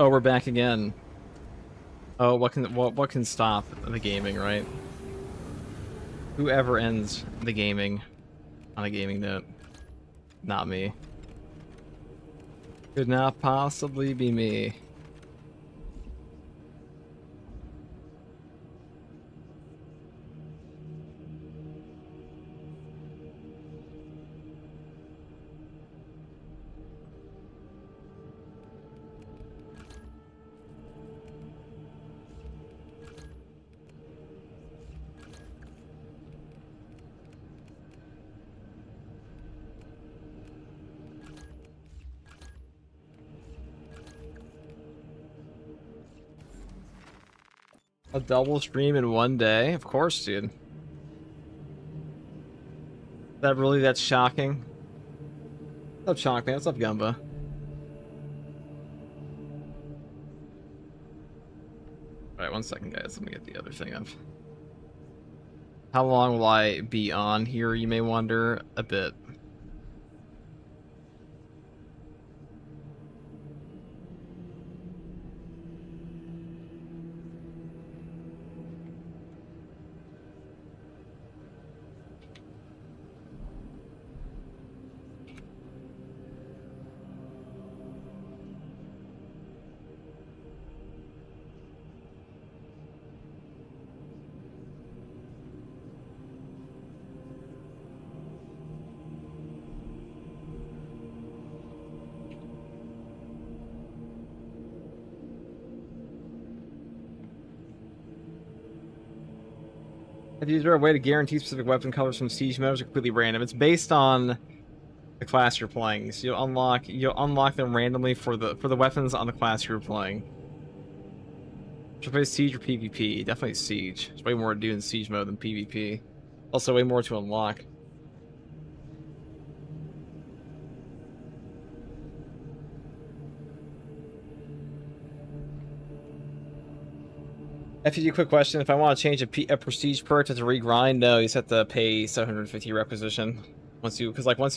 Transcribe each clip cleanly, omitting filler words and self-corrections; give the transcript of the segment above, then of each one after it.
Oh, we're back again. Oh, what can stop the gaming, right? Whoever ends the gaming on a gaming note, not me. Could not possibly be me. A double stream in one day? Of course, dude. That really that's shocking? What's up, Shock Man? What's up, Gumba? Alright, 1 second, guys. Let me get the other thing up. How long will I be on here, you may wonder? A bit. Is there a way to guarantee specific weapon colors from siege modes are completely random? It's based on the class you're playing. So you'll unlock them randomly for the weapons on the class you're playing. Should I play siege or PvP? Definitely siege. There's way more to do in siege mode than PvP. Also, way more to unlock. FTG, quick question. If I want to change a prestige perk to regrind, no, you just have to pay 750 requisition. Once you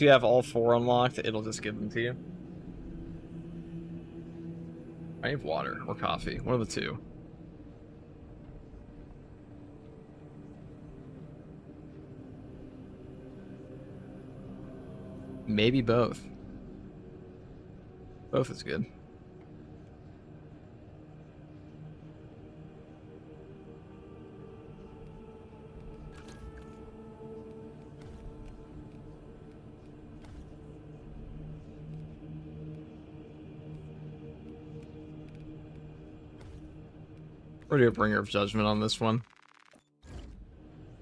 have all 4 unlocked, it'll just give them to you. I have water or coffee. One of the two. Maybe both. Both is good. We're gonna do a bringer of judgment on this one.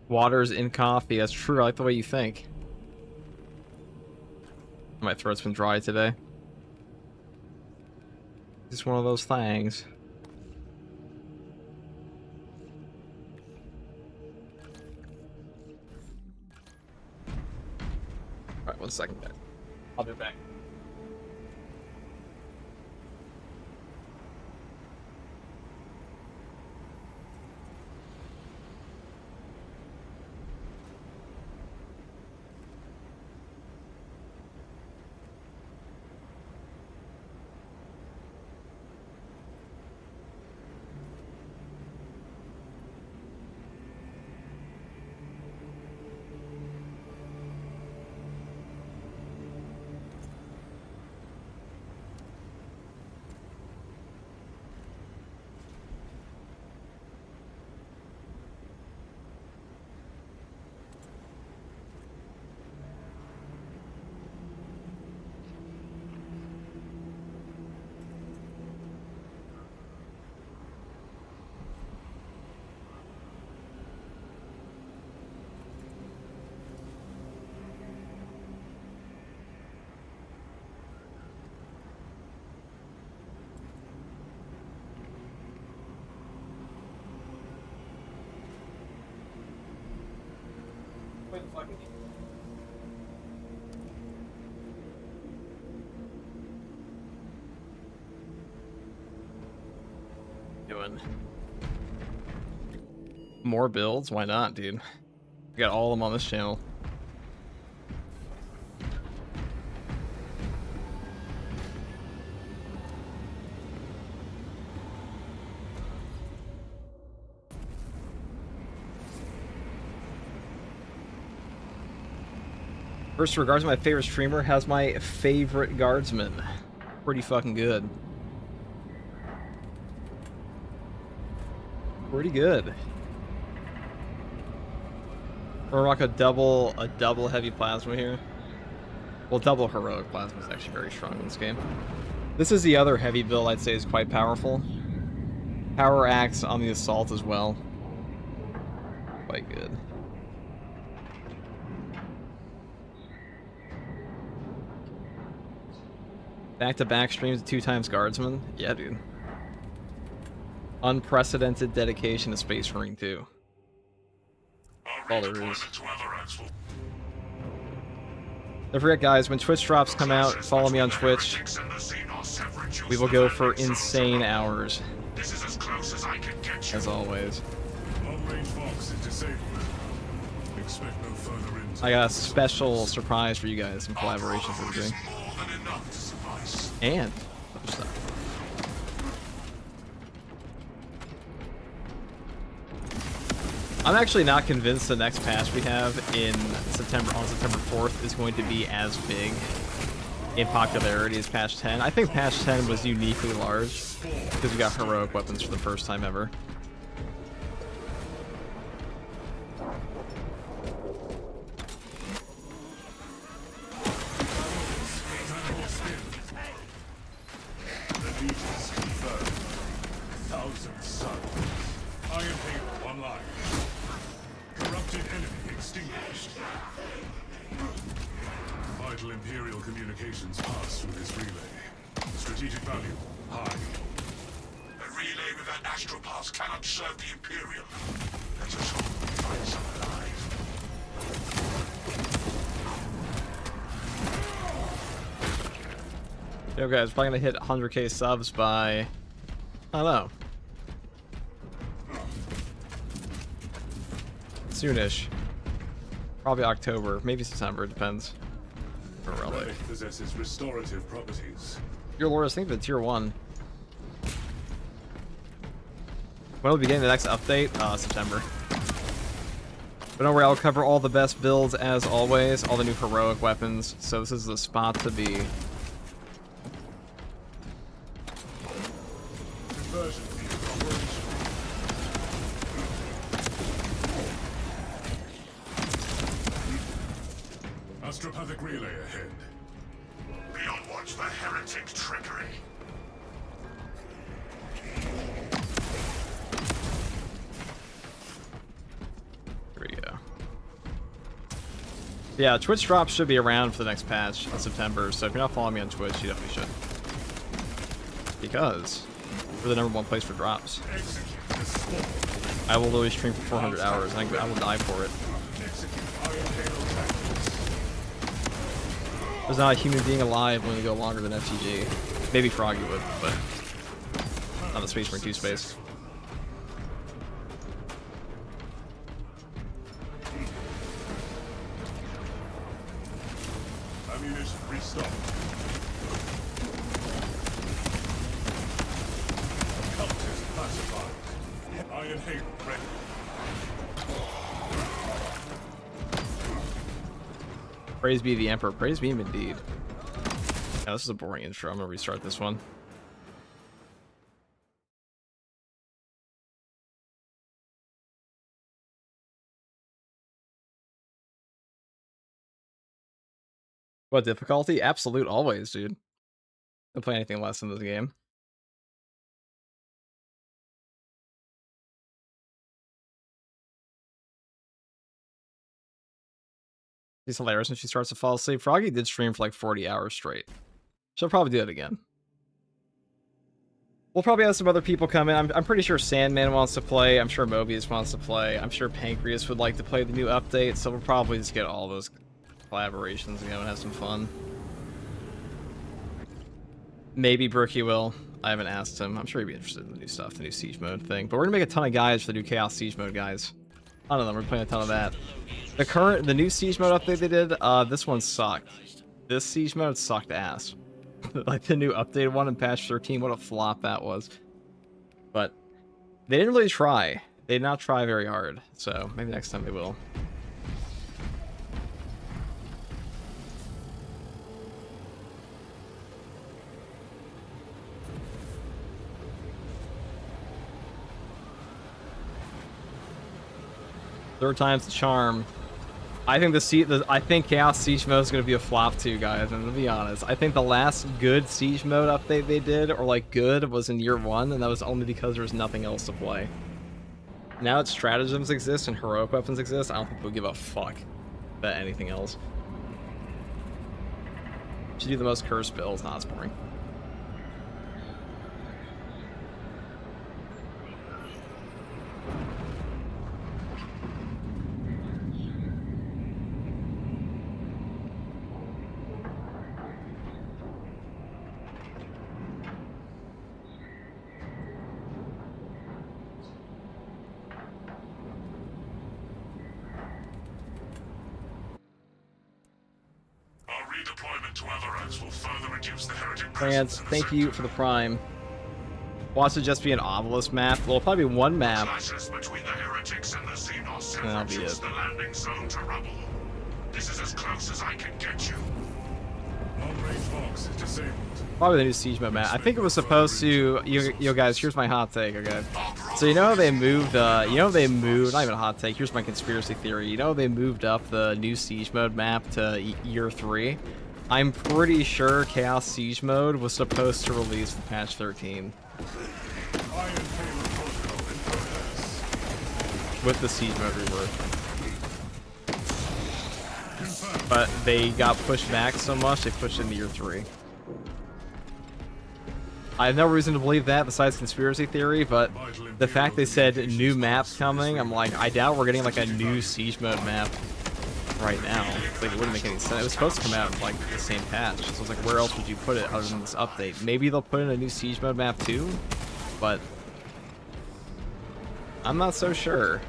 Water's in coffee. That's true. I like the way you think. My throat's been dry today. Just one of those things. Alright, 1 second, guys. I'll be back. Doing more builds? Why not, dude? We got all of them on this channel. First, regards to my favorite streamer, how's my favorite guardsman? Pretty fucking good. Pretty good. We're rock a double heavy plasma here. Well, double heroic plasma is actually very strong in this game. This is the other heavy build I'd say is quite powerful. Power axe on the assault as well. Quite good. Back-to-back streams, 2 times guardsman. Yeah, dude. Unprecedented dedication to Space Marine 2. All there is. Don't forget, guys, when Twitch drops come out, follow me on Twitch. We will go for insane hours. As always. I got a special surprise for you guys, some collaborations we're doing. And other stuff. I'm actually not convinced the next patch we have in September, on September 4th, is going to be as big in popularity as patch 10. I think patch 10 was uniquely large because we got heroic weapons for the first time ever. Imperial communications pass through this relay. Strategic value, high. A relay without astral paths cannot serve the Imperial. Let us hope we find some alive. Yo guys, probably gonna hit 100k subs by, I don't know, soonish. Probably October, maybe September, it depends. Relic possesses restorative properties. Your lord, I think the tier 1. When will we begin the next update? September. But don't worry, I'll cover all the best builds as always, all the new heroic weapons, so this is the spot to be. Conversion field operational. Astropathic relay ahead. Beyond watch the heretic trickery. Here we go. Yeah, Twitch drops should be around for the next patch in September, so if you're not following me on Twitch, you definitely should. Because we're the #1 place for drops. I will literally stream for 400 hours, and I will die for it. There's not a human being alive when we go longer than FTG. Maybe Froggy would, but not the Space Marine 2 space. Ammunition restocked. Cultist classified. Iron Halo ready. Praise be the Emperor. Praise be him indeed. Yeah, this is a boring intro. I'm gonna restart this one. What difficulty? Absolute always, dude. Don't play anything less in this game. She's hilarious when she starts to fall asleep. Froggy did stream for like 40 hours straight. She'll probably do it again. We'll probably have some other people come in. I'm pretty sure Sandman wants to play. I'm sure Mobius wants to play. I'm sure Pancreas would like to play the new update. So we'll probably just get all those collaborations again and have some fun. Maybe Brookie will. I haven't asked him. I'm sure he'd be interested in the new stuff, the new Siege Mode thing. But we're gonna make a ton of guys for the new Chaos Siege Mode guys. I don't know, we're playing a ton of that. The new Siege Mode update they did, this one sucked. This Siege Mode sucked ass. Like the new updated one in patch 13, what a flop that was. But they didn't really try. They did not try very hard. So maybe next time they will. Third time's the charm. I think I think Chaos Siege mode is gonna be a flop too, guys. And to be honest, I think the last good Siege mode update they did, or like good, was in year 1, and that was only because there was nothing else to play. Now that stratagems exist and heroic weapons exist, I don't think they'll give a fuck about anything else. Should do the most cursed builds. Nah, it's boring. Redeployment to Everett will further reduce the heretic France, thank you for the prime. Wants to just be an obelisk map? Well, it'll probably be one map. Clashes between the heretics and the Xenos And that'll be reduce it. the landing zone to rubble. This is as close as I can get you. Long-range box is disabled. Probably the new Siege mode map. I think it was supposed to. Yo, guys, here's my hot take. Okay. So you know how they moved. Not even a hot take. Here's my conspiracy theory. You know they moved up the new Siege mode map to year 3. I'm pretty sure Chaos Siege mode was supposed to release with patch 13. With the Siege mode rework. But they got pushed back so much, they pushed it into year 3. I have no reason to believe that besides conspiracy theory, but the fact they said new maps coming, I'm like, I doubt we're getting like a new Siege mode map right now. It's like, it wouldn't make any sense. It was supposed to come out in like the same patch, so it's like, where else would you put it other than this update? Maybe they'll put in a new Siege mode map too, but I'm not so sure.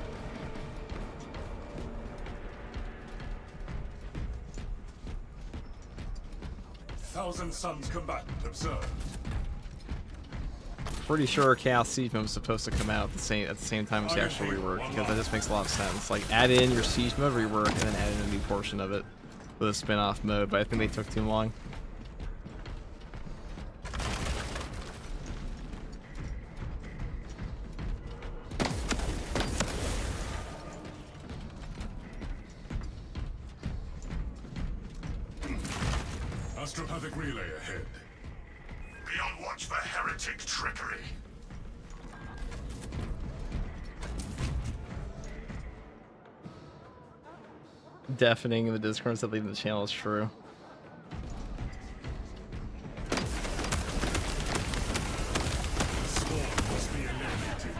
Thousand Suns combatant observed. Pretty sure Chaos Siege mode was supposed to come out at the same time as the actual rework, because that just makes a lot of sense. Like, add in your Siege mode rework and then add in a new portion of it with a spin-off mode, but I think they took too long. Astropathic relay ahead. Be on watch for heretic trickery. Deafening in the Discord that leaving the channel is true. Swarm must be eliminated.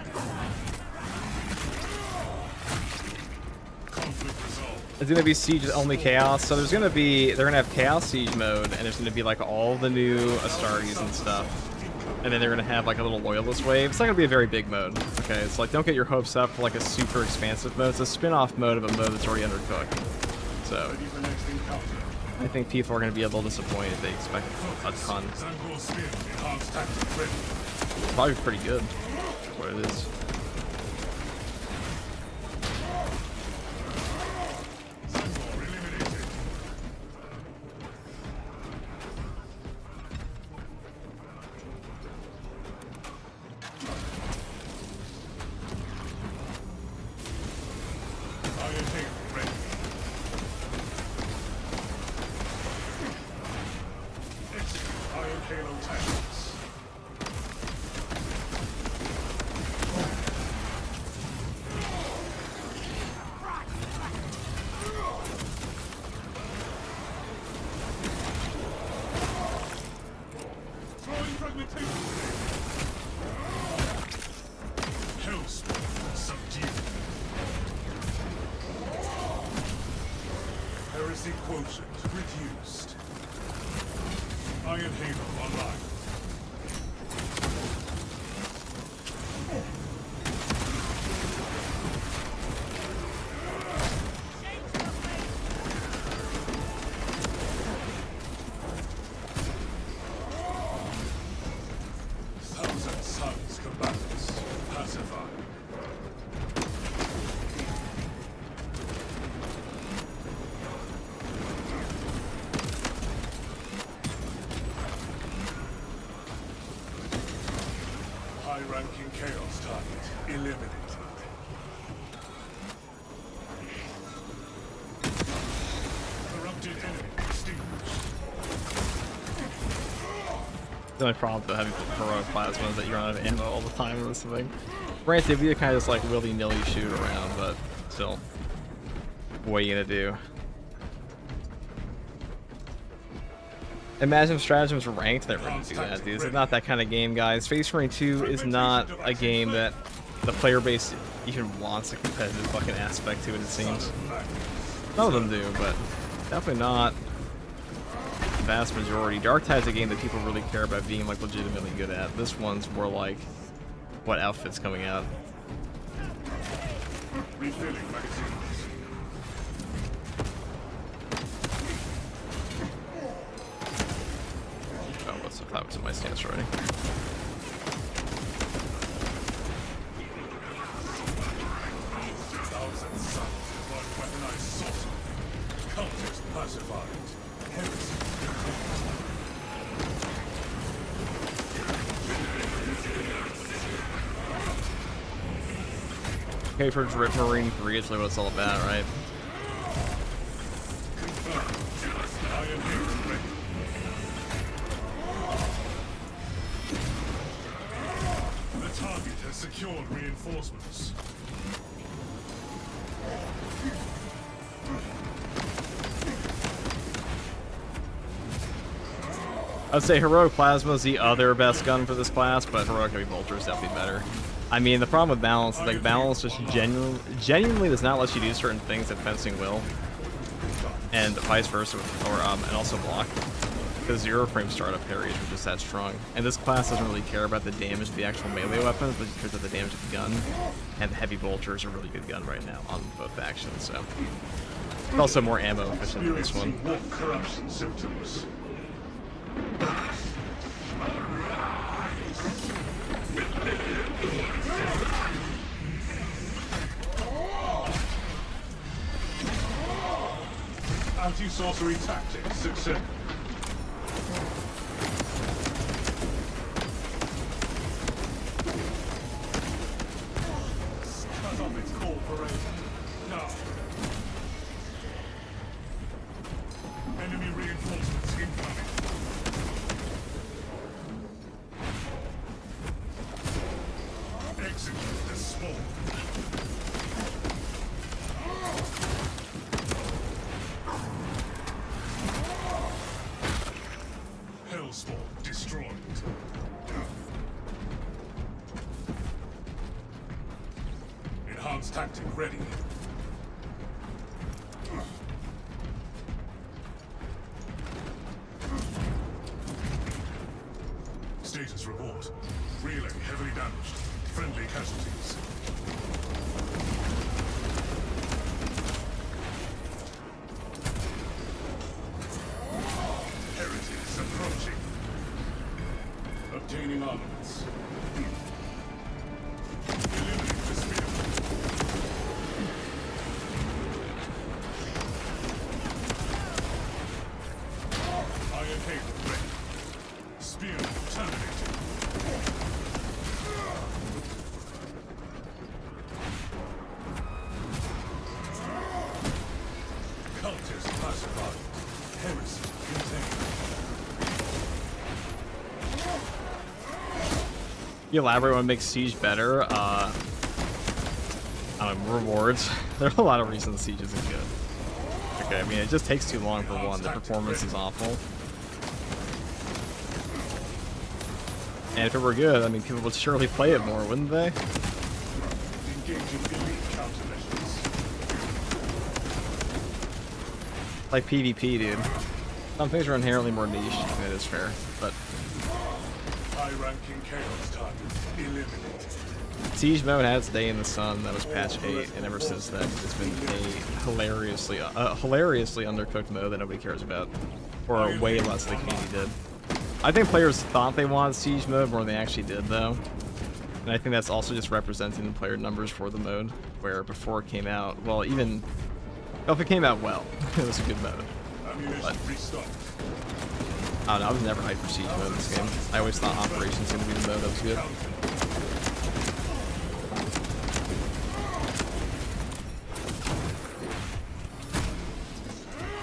Conflict resolved. It's gonna be Siege with only Chaos, so they're gonna have Chaos Siege mode, and there's gonna be like all the new Astartes and stuff. And then they're gonna have like a little Loyalist wave. It's not gonna be a very big mode, okay? It's like, don't get your hopes up for like a super expansive mode. It's a spin-off mode of a mode that's already undercooked. So, I think people are gonna be a little disappointed if they expect a ton. Probably pretty good, what it is. Heresy quotient reduced. Iron Halo online. Thousand Suns combatants pacified. High-ranking Chaos target eliminated. The only problem with the heavy heroic plasma is that you run out of ammo all the time with this thing. Granted, we kind of just like willy-nilly shoot around, but still, what are you gonna do? Imagine if stratagems were ranked, they wouldn't do that, dude. It's not that kind of game, guys. Space Marine 2 is not a game that the player base even wants a competitive fucking aspect to it, it seems. Some of them do, but definitely not the vast majority. Dark Tide's a game that people really care about being like legitimately good at. This one's more like what outfit's coming out. Refilling magazines. Oh, what's up? That was in my stance already. Thousand suns upon weaponized sorcery. Cultist pacified. Heresy. Okay, for Drip Marine 3, it's really what it's all about, right? Confirmed. I am here and ready. The target has secured reinforcements. I'd say Heroic Plasma is the other best gun for this class, but Heroic Heavy Bolter is definitely better. I mean, the problem with balance is like balance just genuinely does not let you do certain things that fencing will, and vice versa, and also block. The 0-frame startup parries are just that strong, and this class doesn't really care about the damage of the actual melee weapons, but it cares about the damage of the gun. And the Heavy Bolter is a really good gun right now on both factions, so it's also more ammo efficient than this one. Wolf corruption symptoms. Anti-sorcery tactics success. Cut off its corporation. Now. Enemy reinforcements incoming. Execute the spawn. Hellspawn destroyed. Enhanced tactic ready. Status report. Relay heavily damaged. Friendly casualties. Heretics approaching. Obtaining armaments. Eliminate the spear. Iron cable ready. Spear terminated. Cultist classified. Heresy contained. You elaborate what makes Siege better? Rewards. There are a lot of reasons Siege isn't good. Okay, I mean, it just takes too long for one. The performance is awful. And if it were good, I mean, people would surely play it more, wouldn't they? Engaging elite countermeasures. Like PvP, dude. Some things are inherently more niche, and it is fair, but High-ranking chaos targets eliminated. Siege mode had its day in the sun. That was patch 8, and ever since then, it's been a hilariously undercooked mode that nobody cares about, or way less than the community did. I think players thought they wanted Siege mode more than they actually did, though. And I think that's also just representing the player numbers for the mode, where before it came out, well, even if it came out well, it was a good mode. But I don't know, I was never hyped for Siege mode in this game. I always thought Operations was going to be the mode that was good.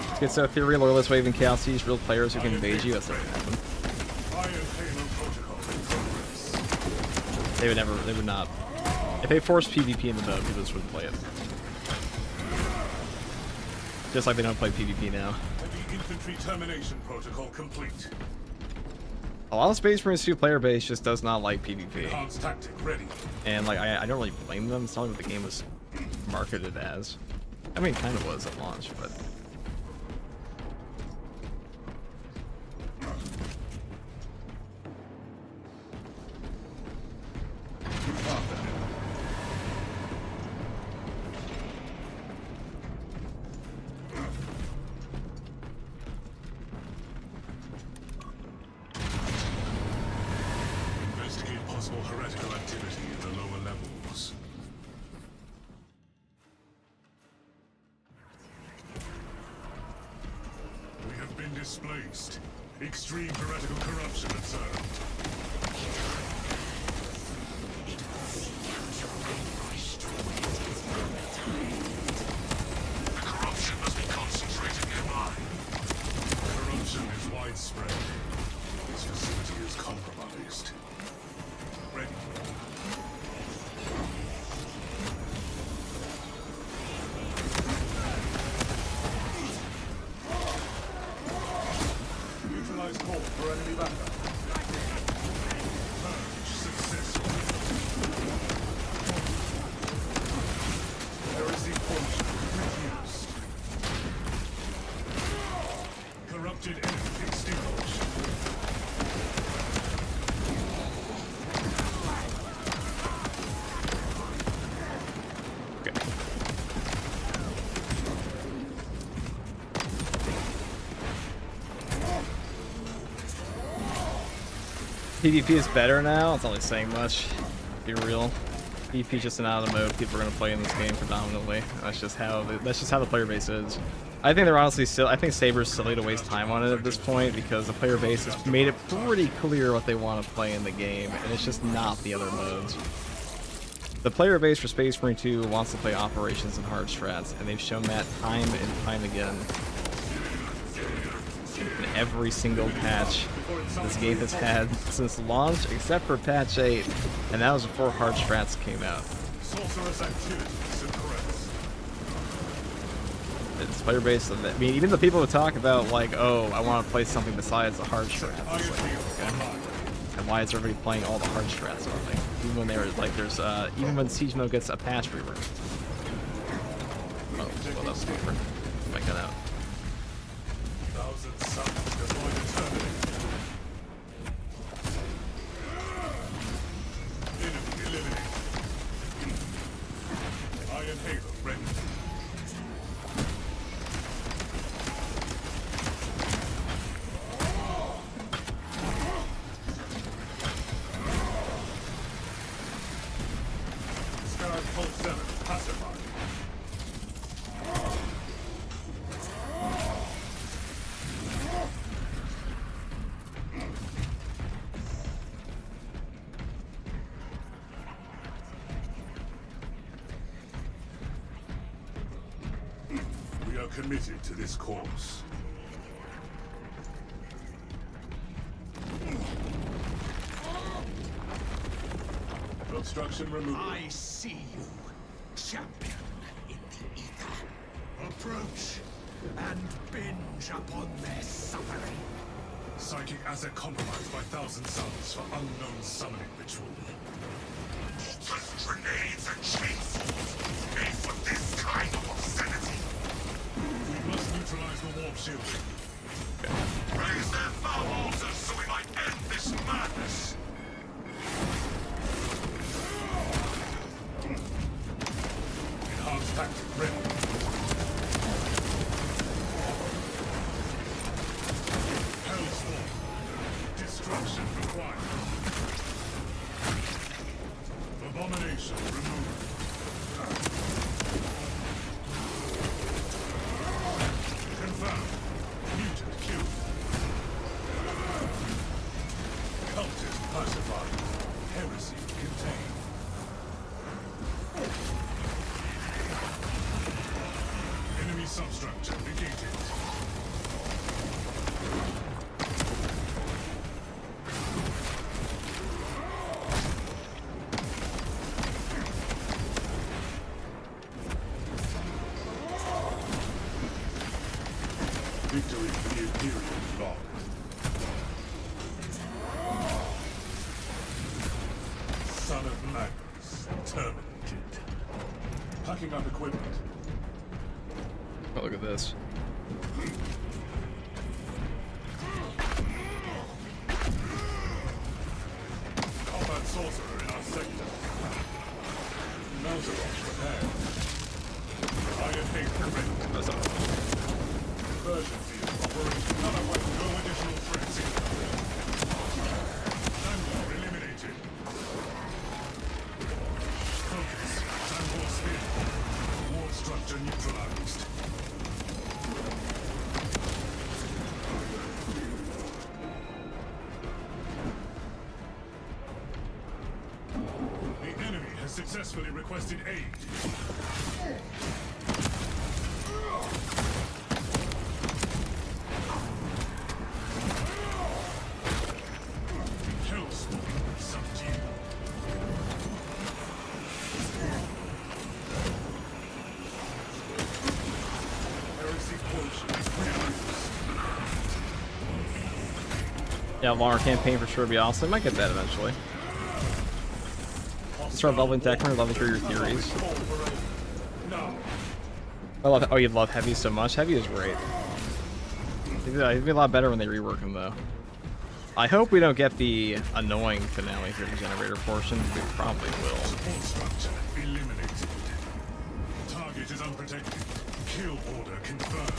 Let's get so Ethereal, Loyalist Wave, and Chaos Siege, real players who can invade you. That's not going to happen. Payload protocol in progress. They would never. They would not. If they forced PvP in the mode, people just wouldn't play it. Just like they don't play PvP now. Heavy infantry termination protocol complete. A lot of Space Marines 2 player base just does not like PvP. Enhanced tactic ready. And like I don't really blame them. It's not like what the game was marketed as. I mean, it kind of was at launch, but Investigate possible heretical activity in the lower levels. We have been displaced. Extreme heretical corruption observed. The corruption must be concentrated nearby. Corruption is widespread. This facility is compromised. Ready. Neutralize core for enemy backup. Purge successful. Heresy function reduced. Corrupted enemy extinguished. okay. PvP is better now. It's not really saying much. Be real. PvP is just an out of the mode people are gonna play in this game predominantly. That's just how the player base is. I think they're honestly still. I think Saber's silly to waste time on it at this point because the player base has made it pretty clear what they want to play in the game, and it's just not the other modes. The player base for Space Marine 2 wants to play operations and hard strats, and they've shown that time and time again. In every single patch this game has had since launch, except for patch 8, and that was before hard strats came out. Sorcerous activity suppressed. It's player base. I mean, even the people who talk about like, oh, I want to play something besides the hard strats. It's like, okay. And why is everybody playing all the hard strats? Like, even when they were like, there's even when Siege mode gets a patch rework. Oh, well, that's different. Make that out. Thousand suns deployed to terminate. Enemy eliminated. Iron Halo ready. Sky Pulse 7 pacified. We are committed to this course. Obstruction removed. I see you, champion in the ether. Approach and binge upon their suffering. Psychic asset compromised by Thousand Suns for unknown summoning ritual. Just grenades and chainsaws made for this kind of obscenity. We must neutralize the warp shield. Raise their foul altars so we might end this madness. Enhanced tactic ready. Hellspawn. Destruction required. Abomination removed. Confirmed. Mutant killed. Cultist pacified. Heresy contained. Enemy substructure negated. Victory for the Imperial log. Son of Magnus, terminated. Packing up equipment. Oh, look at this. Combat sorcerer in our sector. Motherboard prepared. Iron Haven ready. That's up. Conversion field operating. Another weapon. No additional threats incoming. Tango eliminated. Focus. Tango spear. Ward structure neutralized. The enemy has successfully requested aid. Hellspawn subdued. Heresy quotient reduced. Yeah, longer campaign for sure would be awesome. Might get that eventually. Start leveling Techner, leveling through your theories. No. I love. Oh, you love Heavy so much. Heavy is great. He'd be a lot better when they rework him, though. I hope we don't get the annoying finale here, the generator portion. We probably will. Support structure eliminated. Target is unprotected. Kill order confirmed.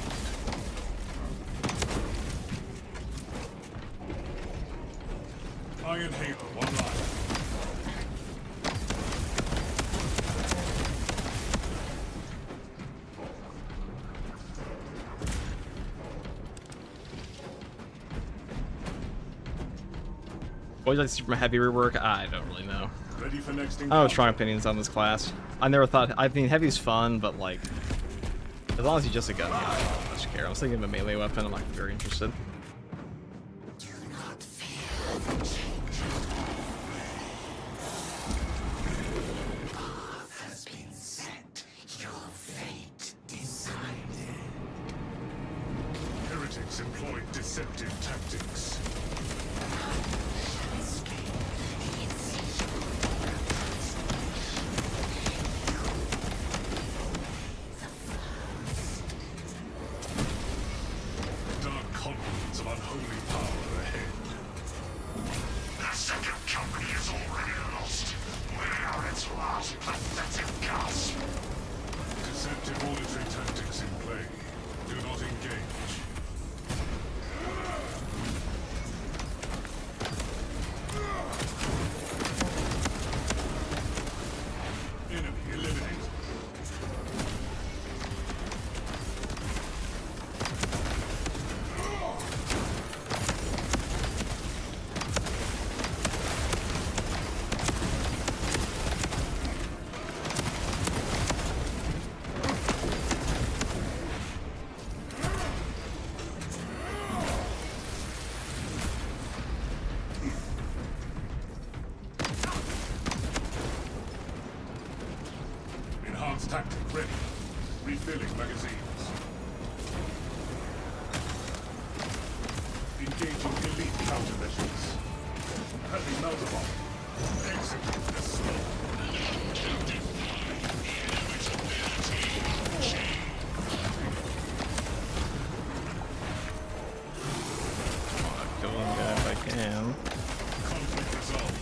Iron Halo online. What would you like to see from a Heavy rework? I don't really know. Ready for next I have encounter. strong opinions on this class. I never thought. I mean, Heavy's fun, but like, as long as he's just a gun, I don't much care. I was thinking of a melee weapon. I'm not very interested. Do not fear the change. Path has been set. Your fate decided. Heretics employed deceptive tactics. Escape the incision. Dark confluence of unholy power ahead. The second company is already lost. We are its last pathetic gasp. Deceptive auditory tactics in play. Do not engage. Enemy eliminated. Enhanced tactic ready. Refilling magazines. Engaging elite countermeasures. Heavy Motherboard. Execute the storm. Kill one guy if I can. Conflict resolved.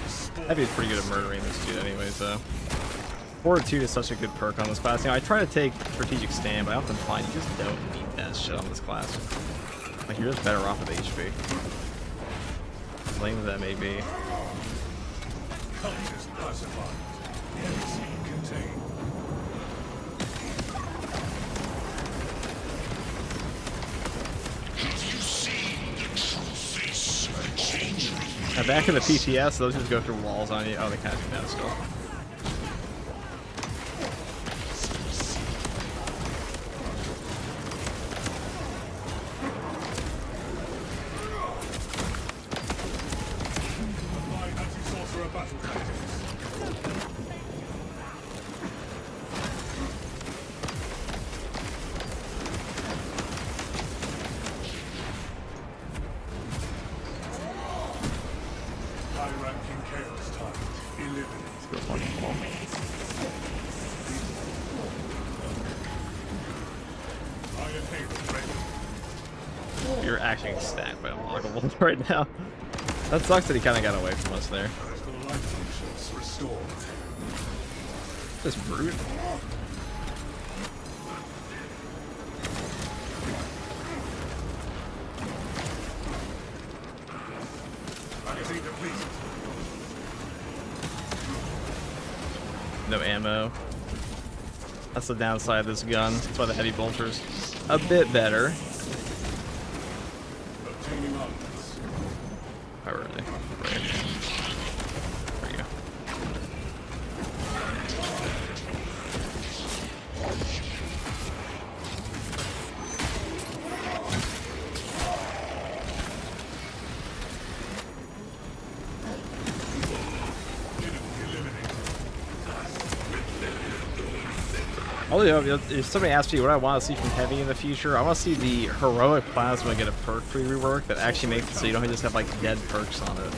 Spawn Heavy's pretty good at murdering this dude, anyways. Though. Fortitude is such a good perk on this class. You know, I try to take strategic stand, but I often find you just don't need that shit on this class. Like, you're just better off with HP. Lame as that may be. Cultures classified. Heresy contained. Have you seen the true face of the changeling? Now, back in the PTS, those just go through walls on you. Oh, they kind of do that still. Apply anti-sorcerer battle tactics. Halo ready. You're actually stacked by unlockable right now. That sucks that he kind of got away from us there. Critical light functions restored. This brute. Magazine depleted. No ammo. That's the downside of this gun. That's why the heavy bolter's a bit better. Obtaining armaments. Oh, really? Right. There you go. If somebody asks me what I want to see from Heavy in the future, I want to see the Heroic Plasma get a perk tree rework that actually makes it so you don't just have like dead perks on it.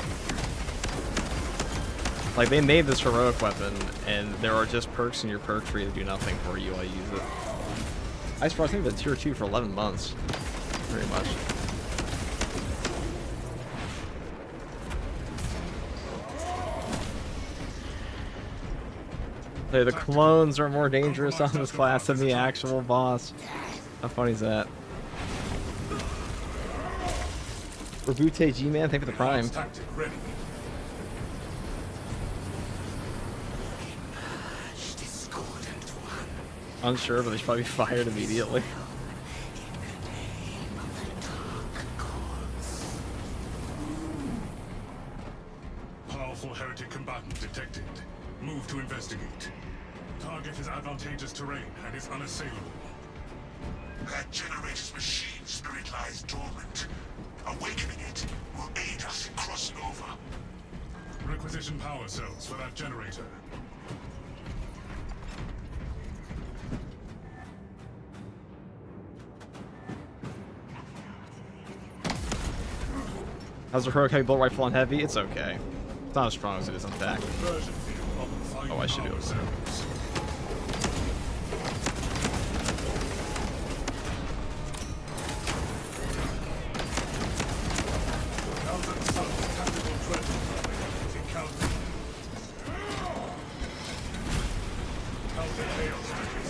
Like they made this heroic weapon, and there are just perks in your perk tree that do nothing for you while you use it. I think the tier 2 for 11 months, pretty much. Hey, the clones are more dangerous on this class than the actual boss. How funny is that? Rebute G-Man, thank you for the prime. Tactic ready. Unsure, but they should probably be fired immediately. Powerful heretic combatant detected. Move to investigate. Target is advantageous terrain and is unassailable. That generator's machine spirit lies dormant. Awakening it will aid us in crossing over. Requisition power cells for that generator. How's the heroic heavy bolt rifle on heavy? It's okay. It's not as strong as it is on TAC. Oh, I should do it.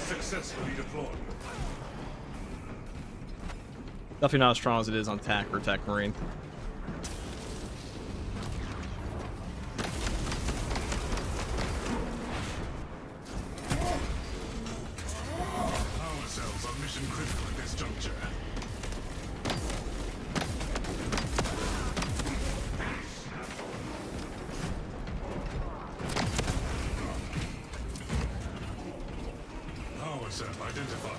Successfully deployed. Definitely not as strong as it is on TAC or TAC Marine. Power cells are mission critical at this juncture. Power cell identified.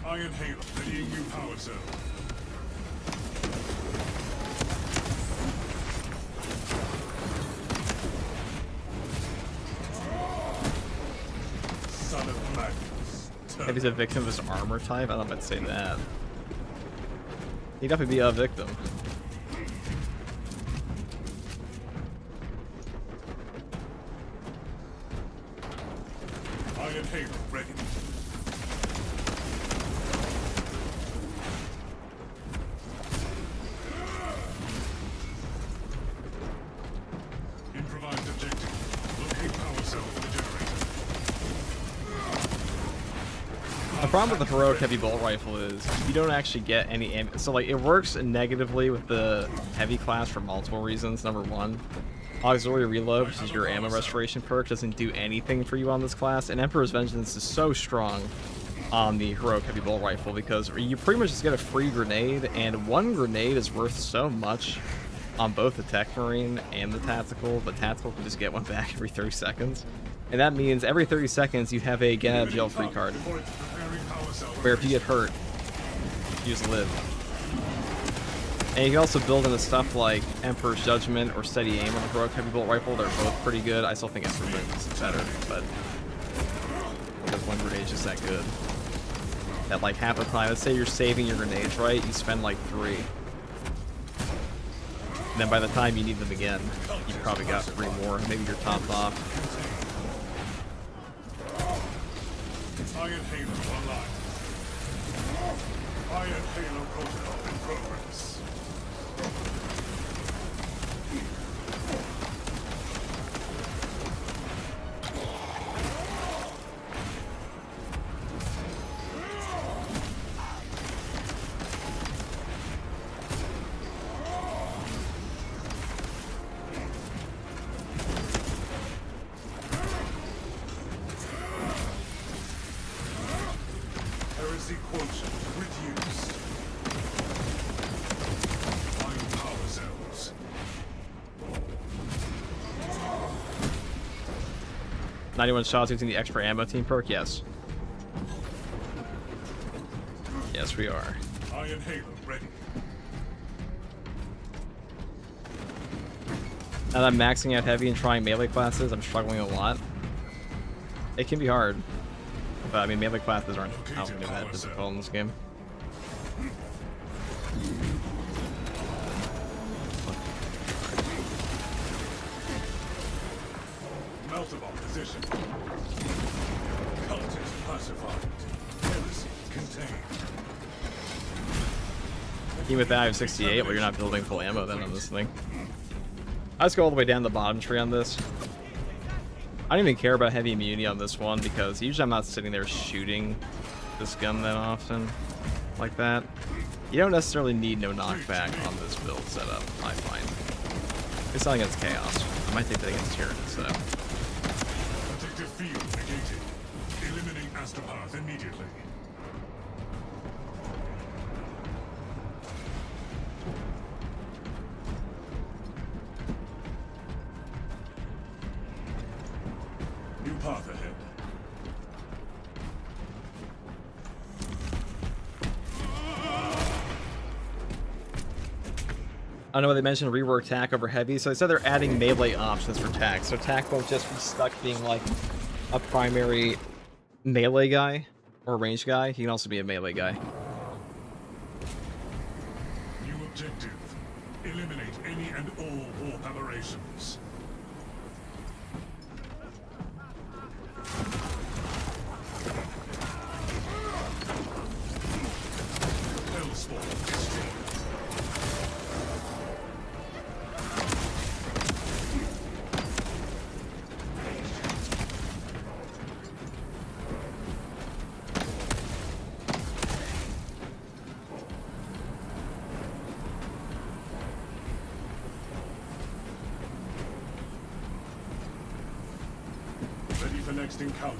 Iron Halo, readying new power cell. Son of Magnus. If he's a victim of his armor type, I don't know if I'd say that. He'd definitely be a victim. Iron Halo, ready. Improvised objective. Locate power cell for the generator. The problem with the heroic heavy bolt rifle is you don't actually get any ammo. So like it works negatively with the heavy class for multiple reasons. Number one, auxiliary reload, which is your ammo restoration perk, doesn't do anything for you on this class, and Emperor's Vengeance is so strong on the heroic heavy bolt rifle because you pretty much just get a free grenade, and one grenade is worth so much on both the Tech Marine and the Tactical, but Tactical can just get one back every 30 seconds. And that means every 30 seconds you have a get out of jail free card, where if you get hurt, you just live. And you can also build into stuff like Emperor's Judgment or Steady Aim on the heroic heavy bolt rifle. They're both pretty good. I still think Emperor's is better, but because one grenade is just that good. at like half the time. Let's say you're saving your grenades, right? You spend like 3. And then by the time you need them again, you probably got 3 more. Maybe you're topped off. Iron Halo online. Iron Halo protocol in progress. Heresy quotient reduced. Iron power cells. 91 shots using the extra ammo team perk? Yes. Yes, we are. Iron Halo ready. Now that I'm maxing out heavy and trying melee classes, I'm struggling a lot. It can be hard. But I mean, melee classes aren't that difficult in this game. Motherboard position. Cultist classified. Heresy contained. Even with that, I have 68. Well, you're not building full ammo then on this thing. I just go all the way down the bottom tree on this. I don't even care about heavy immunity on this one because usually I'm not sitting there shooting this gun that often like that. You don't necessarily need no knockback on this build setup, I find. It's not against Chaos. I might take that against Tyrannus though. Protective field negated. Eliminate astropath immediately. New path ahead. I know they mentioned rework TAC over heavy, so they said they're adding melee options for TAC. So TAC won't just be stuck being like a primary melee guy or range guy. He can also be a melee guy. New objective. Eliminate any and all warp aberrations. Hellspawn destroyed. Ready for next encounter.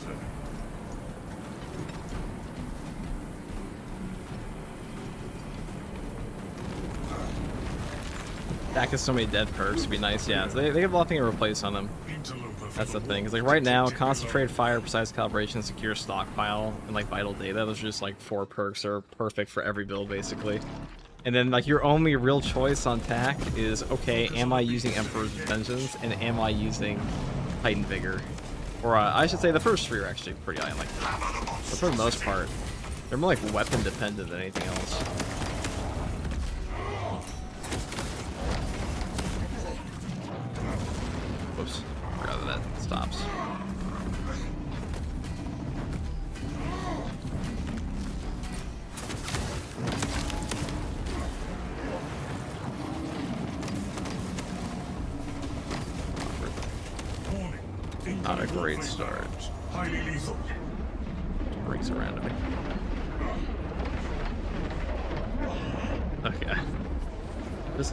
TAC has so many dead perks, it'd be nice, yeah. So they have nothing to replace on them. Interloper That's the thing. Because like right now, concentrate fire, precise calibration, secure stockpile, and like vital data. Those are just like 4 perks that are perfect for every build basically. And then like your only real choice on TAC is okay, am I using Emperor's Vengeance and am I using Titan Vigor? Or I should say the first 3 are actually pretty high. Like, but for the most part, they're more like weapon dependent than anything else. Whoops, rather that stops. warning. Not a great start. Highly lethal. Rings around me. Okay.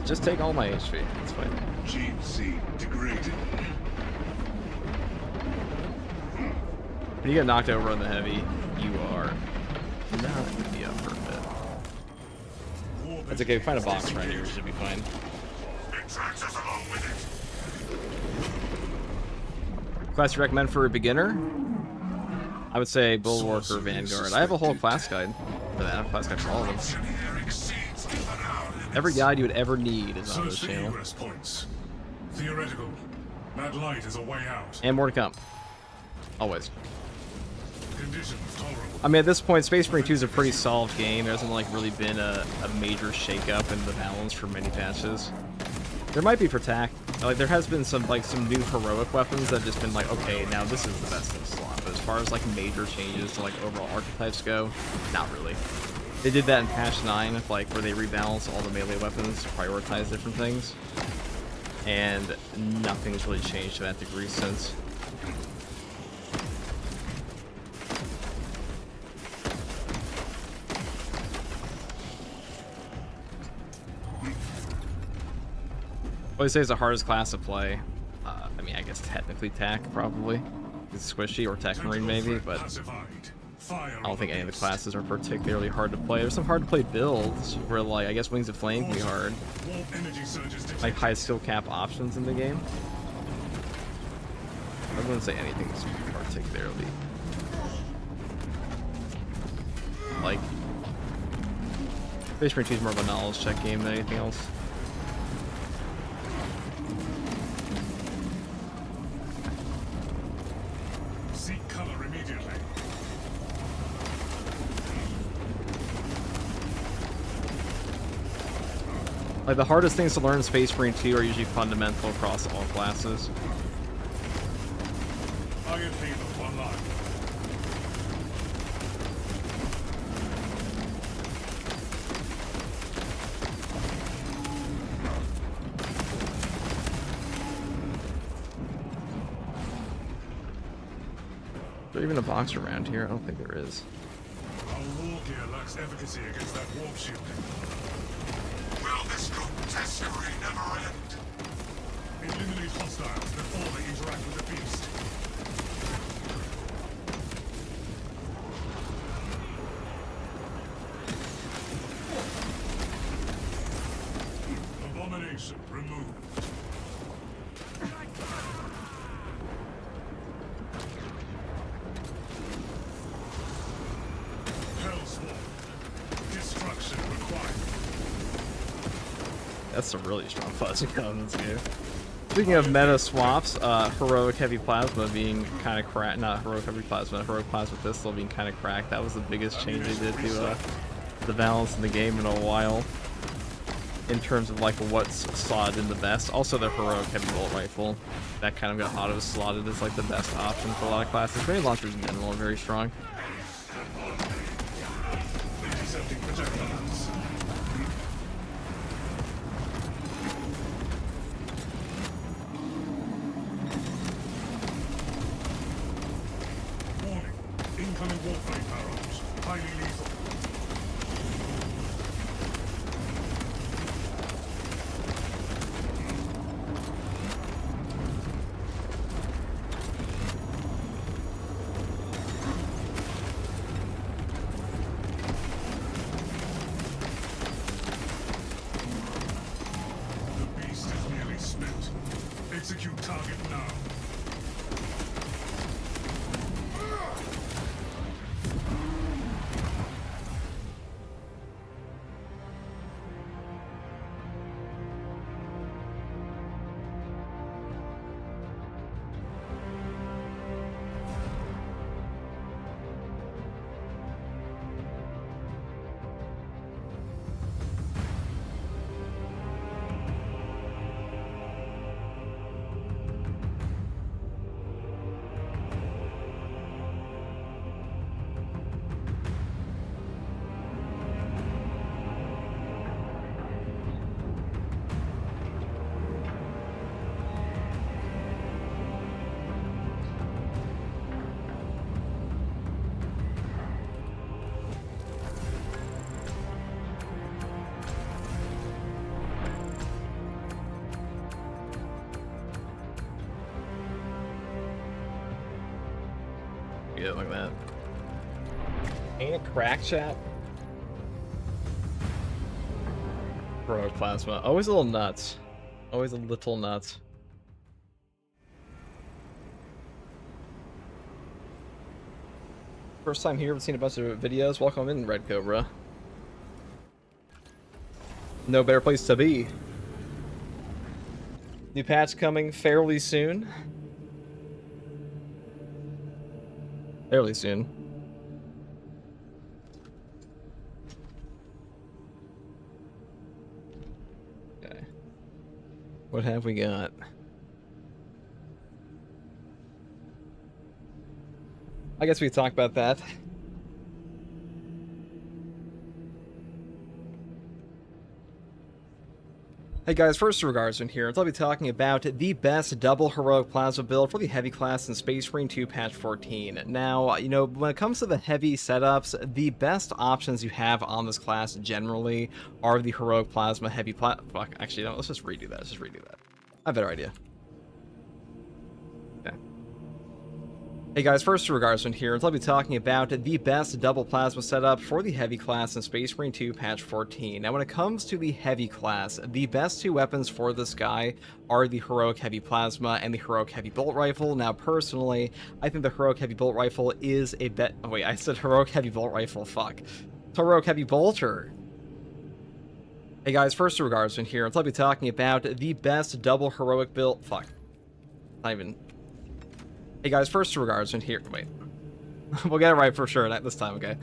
Just take all my HP. That's fine. Gene seed degraded. When you get knocked over on the heavy, you are not gonna be up for a bit. That's okay. Find a box right here. Should be fine. It drags us along with it. Class you recommend for a beginner? I would say Bulwark or Vanguard. I have a whole class guide for that. I have a class guide for all of them. Every guide you would ever need is on this Search for channel. egress points. Theoretical. That light is a way out. And more to come. Always. Condition conditions tolerable. I mean, at this point, Space Marine 2 is a pretty solid game. There hasn't like really been a major shakeup in the balance for many patches. There might be for TAC. Like there has been some new heroic weapons that have just been like, okay, now this is the best in the slot. But as far as like major changes to like overall archetypes go, not really. They did that in patch 9, like where they rebalanced all the melee weapons to prioritize different things, and nothing's really changed to that degree since. I would say it's the hardest class to play. I mean, I guess technically TAC probably. It's squishy, or Tech Marine maybe, but I don't think any of the classes are particularly hard to play. There's some hard to play builds where, like, I guess Wings of Flame can be hard. Like high skill cap options in the game. I wouldn't say anything's particularly like Space Marine 2 is more of a knowledge check game than anything else. Seek cover immediately. Like, the hardest things to learn in Space Marine 2 are usually fundamental across all classes. Target field online. Is there even a box around here? I don't think there is. Our war gear lacks efficacy against that warp shield. Will this grotesquerie never end? Eliminate hostiles before they interact with the beast. Abomination removed. Hellswarm. Destruction required. That's some really strong fuzzy in this game. Speaking of meta swaps, heroic heavy plasma being kind of cracked. Not heroic heavy plasma, heroic plasma pistol being kind of cracked. That was the biggest change they did to the balance in the game in a while. In terms of like what's slotted in the best. Also the heroic heavy bolt rifle. That kind of got auto slotted as like the best option for a lot of classes. Grenade launchers in general are very strong. Intercepting projectiles. Warning. Incoming warframe barrage. Highly lethal. The beast is nearly spent. Execute target now. Yeah, like that. Ain't it crack, chat? Heroic plasma. Always a little nuts. Always a little nuts. First time here, we've seen a bunch of videos. Welcome in, Red Cobra. No better place to be. New patch coming fairly soon. Fairly soon. What have we got? I guess we could talk about that. Hey guys, first regards in here, I'll be talking about the best double heroic plasma build for the heavy class in Space Marine 2 patch 14. Now, you know, when it comes to the heavy setups, the best options you have on this class generally are the heroic plasma heavy fuck, actually, no, let's just redo that. I have a better idea. Hey guys, first regards in here, I'll be talking about the best double plasma setup for the heavy class in Space Marine 2 patch 14. Now when it comes to the heavy class, the best two weapons for this guy are the heroic heavy plasma and the heroic heavy bolt rifle. Now personally, I think the heroic heavy bolt rifle is a oh wait, I said heroic heavy bolt rifle, fuck. It's heroic heavy bolter. Hey guys, first regards in here, I'll be talking about the best double heroic build, fuck. Not even... Hey guys, first regards in here. Wait, we'll get it right for sure this time, okay?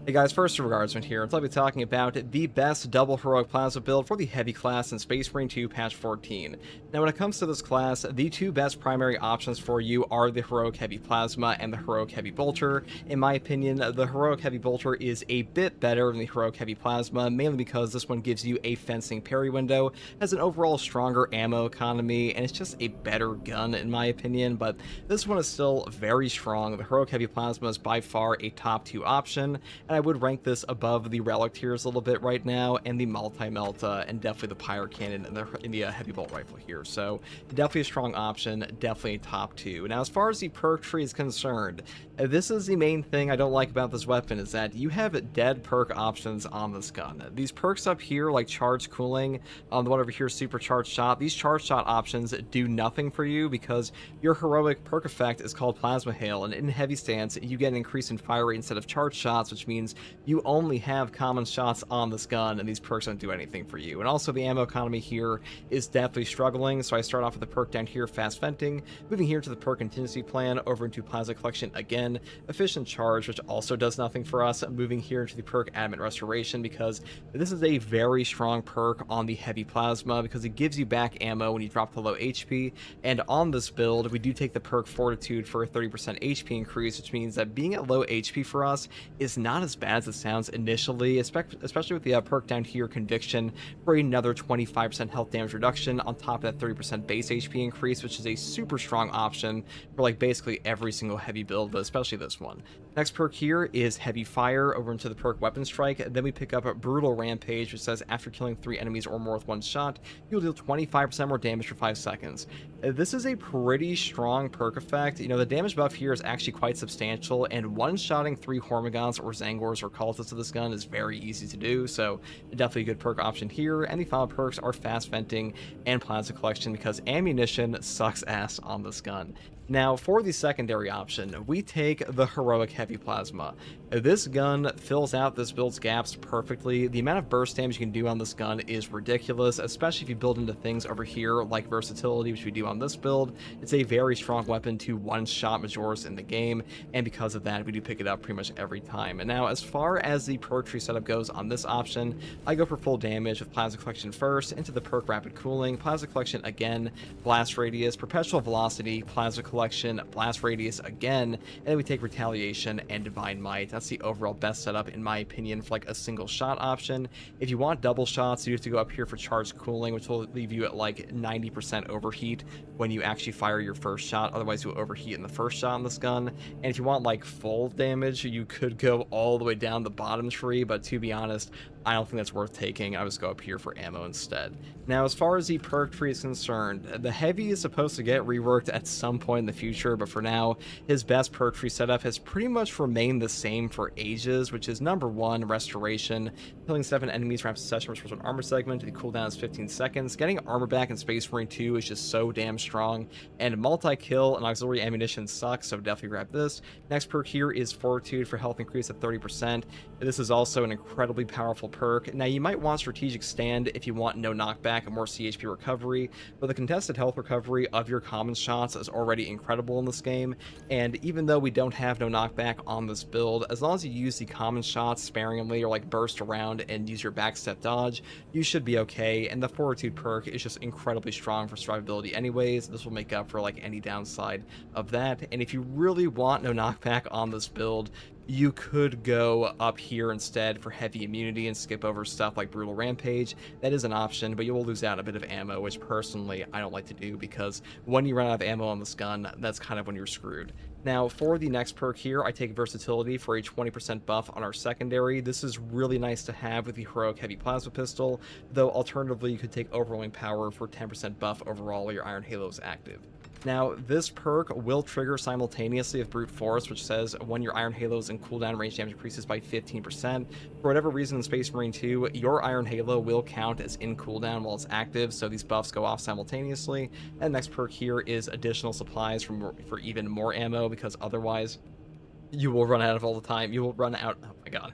Hey guys, first regards in here, I'll be talking about the best double heroic plasma build for the heavy class in Space Marine 2 patch 14. Now when it comes to this class, the two best primary options for you are the heroic heavy plasma and the heroic heavy bolter. In my opinion, the heroic heavy bolter is a bit better than the heroic heavy plasma, mainly because this one gives you a fencing parry window, has an overall stronger ammo economy, and it's just a better gun in my opinion, but this one is still very strong. The heroic heavy plasma is by far a top 2 option, and I would rank this above the relic tiers a little bit right now, and the multi-melta, and definitely the pyro cannon in the heavy bolt rifle here. So definitely a strong option, definitely a top 2. Now as far as the perk tree is concerned, this is the main thing I don't like about this weapon, is that you have dead perk options on this gun. These perks up here, like charge cooling, the one over here, supercharged shot, these charge shot options do nothing for you because your heroic perk effect is called plasma hail, and in heavy stance you get an increase in fire rate instead of charge shots, which means you only have common shots on this gun, and these perks don't do anything for you. And also the ammo economy here is definitely struggling, so I start off with the perk down here, fast venting, moving here to the perk contingency plan, over into plasma collection again, efficient charge, which also does nothing for us, moving here into the perk adamant restoration, because this is a very strong perk on the heavy plasma because it gives you back ammo when you drop to low HP, and on this build we do take the perk fortitude for a 30% HP increase, which means that being at low HP for us is not as bad as it sounds initially, especially with the perk down here, conviction, for another 25% health damage reduction on top of that 30% base HP increase, which is a super strong option for like basically every single heavy build, but especially this one. Next perk here is heavy fire, over into the perk weapon strike. Then we pick up a brutal rampage, which says after killing 3 enemies or more with 1 shot, you'll deal 25% more damage for 5 seconds. This is a pretty strong perk effect. You know, the damage buff here is actually quite substantial, and one-shotting 3 Hormigons or Zangors or cultists of this gun is very easy to do, so definitely a good perk option here. And the final perks are fast venting and plasma collection because ammunition sucks ass on this gun. Now, for the secondary option, we take the heroic heavy plasma. This gun fills out this build's gaps perfectly. The amount of burst damage you can do on this gun is ridiculous, especially if you build into things over here like versatility, which we do on this build. It's a very strong weapon to one-shot Majors in the game, and because of that, we do pick it up pretty much every time. And now, as far as the perk tree setup goes on this option, I go for full damage with plasma collection first, into the perk rapid cooling, plasma collection again, blast radius, perpetual velocity, plasma collection, blast radius again, and then we take retaliation and divine might. That's the overall best setup in my opinion for like a single shot option. If you want double shots, you have to go up here for charged cooling, which will leave you at like 90% overheat when you actually fire your first shot, otherwise you'll overheat in the first shot on this gun. And if you want like full damage, you could go all the way down the bottom tree, but to be honest, I don't think that's worth taking. I just go up here for ammo instead. Now, as far as the perk tree is concerned, the heavy is supposed to get reworked at some point in the future, but for now, his best perk tree setup has pretty much remained the same for ages, which is number 1, restoration. Killing 7 enemies wraps succession restores an armor segment. The cooldown is 15 seconds. Getting armor back in Space Marine 2 is just so damn strong. And multi-kill and auxiliary ammunition sucks, so definitely grab this. Next perk here is fortitude for health increase of 30%. This is also an incredibly powerful perk. Now, you might want Strategic Stand if you want no knockback and more CHP recovery, but the contested health recovery of your common shots is already incredible in this game, and even though we don't have no knockback on this build, as long as you use the common shots sparingly or like burst around and use your backstep dodge, you should be okay, and the Fortitude perk is just incredibly strong for survivability anyways. This will make up for like any downside of that, and if you really want no knockback on this build, you could go up here instead for heavy immunity and skip over stuff like Brutal Rampage. That is an option, but you will lose out a bit of ammo, which personally I don't like to do, because when you run out of ammo on this gun, that's kind of when you're screwed. Now, for the next perk here, I take Versatility for a 20% buff on our secondary. This is really nice to have with the Heroic Heavy Plasma Pistol, though alternatively you could take Overwhelming Power for 10% buff overall while your Iron Halo is active. Now, this perk will trigger simultaneously with Brute Force, which says when your Iron Halo is in cooldown, range damage increases by 15%. For whatever reason in Space Marine 2, your Iron Halo will count as in cooldown while it's active, so these buffs go off simultaneously. And the next perk here is additional supplies for even more ammo, because otherwise you will run out of all the time. You will run out... Oh my god.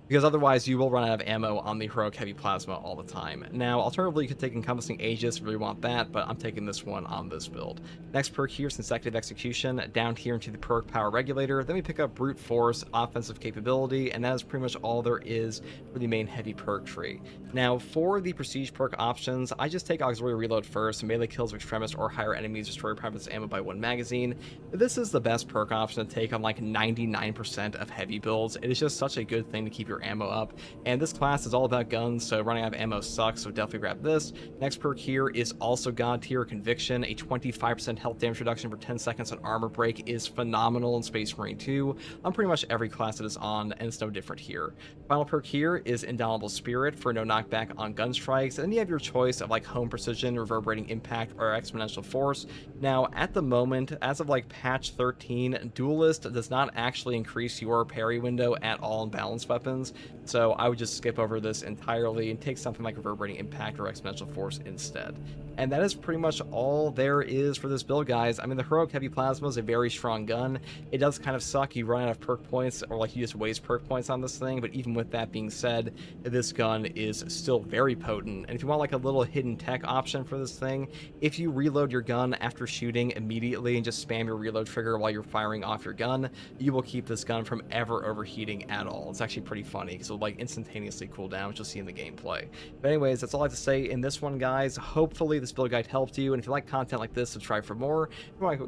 Because otherwise you will run out of ammo on the Heroic Heavy Plasma all the time. Now, alternatively, you could take Encompassing Aegis if you really want that, but I'm taking this one on this build. Next perk here is Consecutive Execution, down here into the perk Power Regulator. Then we pick up Brute Force, Offensive Capability, and that is pretty much all there is for the main heavy perk tree. Now, for the Prestige perk options, I just take Auxiliary Reload first, melee kills of Extremist or higher enemies restore Private's ammo by 1 magazine. This is the best perk option to take on like 99% of heavy builds. It is just such a good thing to keep your ammo up, and this class is all about guns, so running out of ammo sucks, so definitely grab this. Next perk here is also God tier, Conviction. A 25% health damage reduction for 10 seconds on armor break is phenomenal in Space Marine 2 on pretty much every class it is on, and it's no different here. Final perk here is Indomitable Spirit for no knockback on gun strikes, and then you have your choice of like Home Precision, Reverberating Impact, or Exponential Force. Now, at the moment, as of like patch 13, Duelist does not actually increase your parry window at all in balanced weapons, so I would just skip over this entirely and take something like Reverberating Impact or Exponential Force instead. And that is pretty much all there is for this build, guys. I mean, the Heroic Heavy Plasma is a very strong gun. It does kind of suck. You run out of perk points, or like you just waste perk points on this thing, but even with that being said, this gun is still very potent. And if you want like a little hidden tech option for this thing, if you reload your gun after shooting immediately and just spam your reload trigger while you're firing off your gun, you will keep this gun from ever overheating at all. It's actually pretty funny, because it'll like instantaneously cool down, which you'll see in the gameplay. But anyways, that's all I have to say in this one, guys. Hopefully this build guide helped you, and if you like content like this, subscribe for more. If you want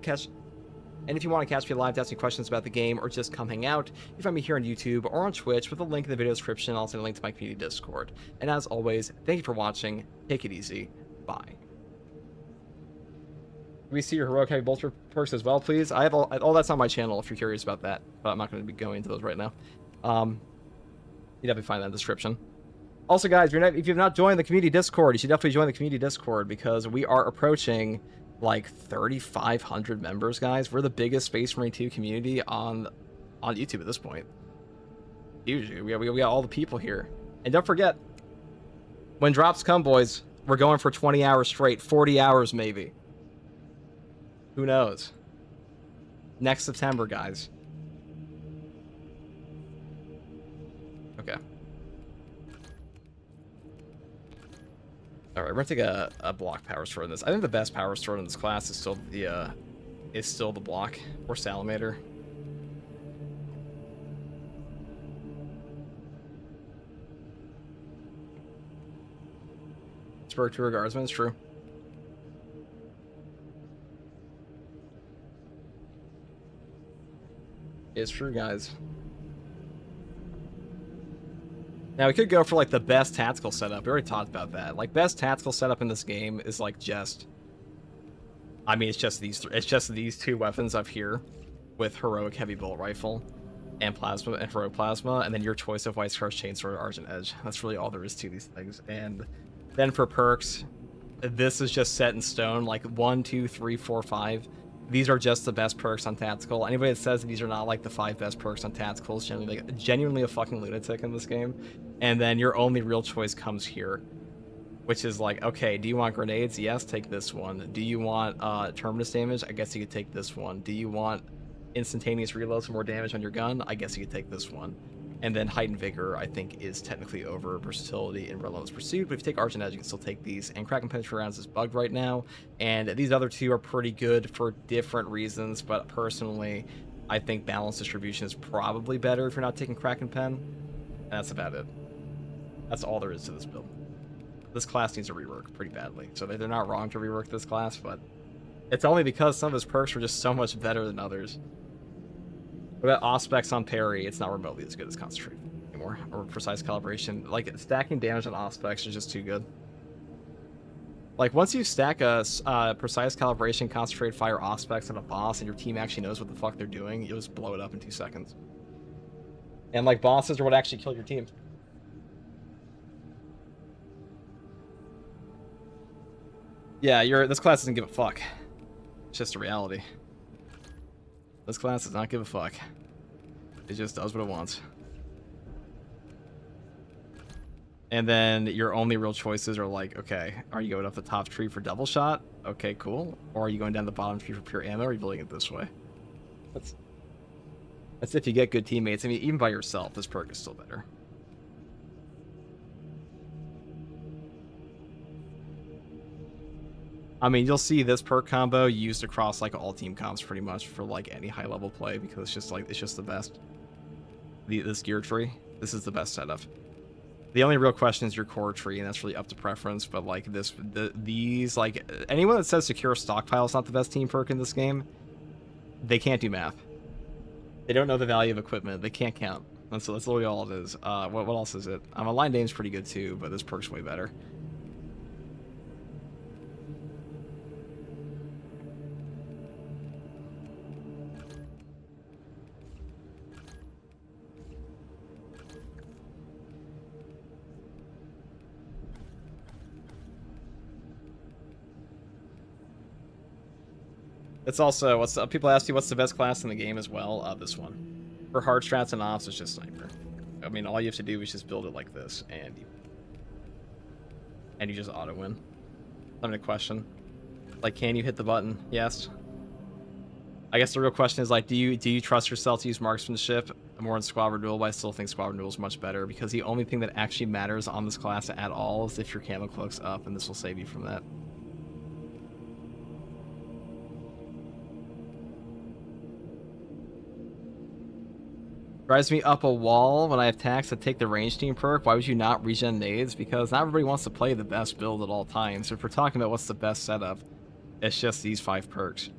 to catch me live to ask me questions about the game or just come hang out, you find me here on YouTube or on Twitch with a link in the video description. I'll send a link to my community Discord. And as always, thank you for watching. Take it easy. Bye. Can we see your Heroic Heavy Bolter perks as well, please? I have all that's on my channel if you're curious about that, but I'm not going to be going into those right now. You definitely find that in the description. Also, guys, if you've not joined the community Discord, you should definitely join the community Discord, because we are approaching like 3,500 members, guys. We're the biggest Space Marine 2 community on YouTube at this point. Usually, we got all the people here. And don't forget, when drops come, boys, we're going for 20 hours straight, 40 hours maybe. Who knows? Next September, guys. Okay. Alright, we're gonna take a block power sword in this. I think the best power sword in this class is still the block or Salamander. Spur to Guardsman, it's true. It's true, guys. Now, we could go for, like, the best tactical setup. We already talked about that. Like, best tactical setup in this game is, like, just... I mean, it's just these two weapons up here with Heroic Heavy Bolt Rifle and Plasma and Heroic Plasma, and then your choice of White Scar's Chainsword or Argent Edge. That's really all there is to these things. And then for perks, this is just set in stone. Like, 1, 2, 3, 4, 5. These are just the best perks on Tactical. Anybody that says that these are not like the 5 best perks on Tactical is genuinely a fucking lunatic in this game. And then your only real choice comes here, which is like, okay, do you want grenades? Yes, take this one. Do you want terminus damage? I guess you could take this one. Do you want instantaneous reloads for more damage on your gun? I guess you could take this one. And then Height and Vigor, I think, is technically over Versatility and Relentless Pursuit. But if you take Arch and Edge, you can still take these. And Kraken Penetrate Rounds is bugged right now. And these other two are pretty good for different reasons. But personally, I think Balance Distribution is probably better if you're not taking Kraken Pen. And that's about it. That's all there is to this build. This class needs a rework pretty badly. So they're not wrong to rework this class, but it's only because some of his perks are just so much better than others. What about Auspex on parry? It's not remotely as good as Concentrate anymore, or Precise Calibration. Like, stacking damage on Auspex is just too good. Like, once you stack a Precise Calibration, Concentrate, Fire, Auspex on a boss, and your team actually knows what the fuck they're doing, you'll just blow it up in 2 seconds. And, like, bosses are what actually kill your team. Yeah, this class doesn't give a fuck. It's just a reality. This class does not give a fuck. It just does what it wants. And then your only real choices are like, okay, are you going up the top tree for double shot? Okay, cool. Or are you going down the bottom tree for pure ammo, or are you building it this way? That's if you get good teammates. I mean, even by yourself, this perk is still better. I mean, you'll see this perk combo used across like all team comps pretty much for like any high level play, because it's just the best. This gear tree, this is the best setup. The only real question is your core tree, and that's really up to preference. But like these like anyone that says secure stockpile is not the best team perk in this game, they can't do math. They don't know the value of equipment. They can't count. That's literally all it is. What else is it? Line name's pretty good too, but this perk's way better. It's also, people ask you what's the best class in the game as well. This one. For hard strats and ops, it's just Sniper. I mean, all you have to do is just build it like this, and you just auto win. Not a question. Like, can you hit the button? Yes. I guess the real question is like, do you trust yourself to use marksmanship more in Squad Duel? But I still think Squad Duel is much better, because the only thing that actually matters on this class at all is if your camo cloak's up, and this will save you from that. Drives me up a wall when I have tax to take the range team perk. Why would you not regen nades? Because not everybody wants to play the best build at all times. So if we're talking about what's the best setup, it's just these 5 perks.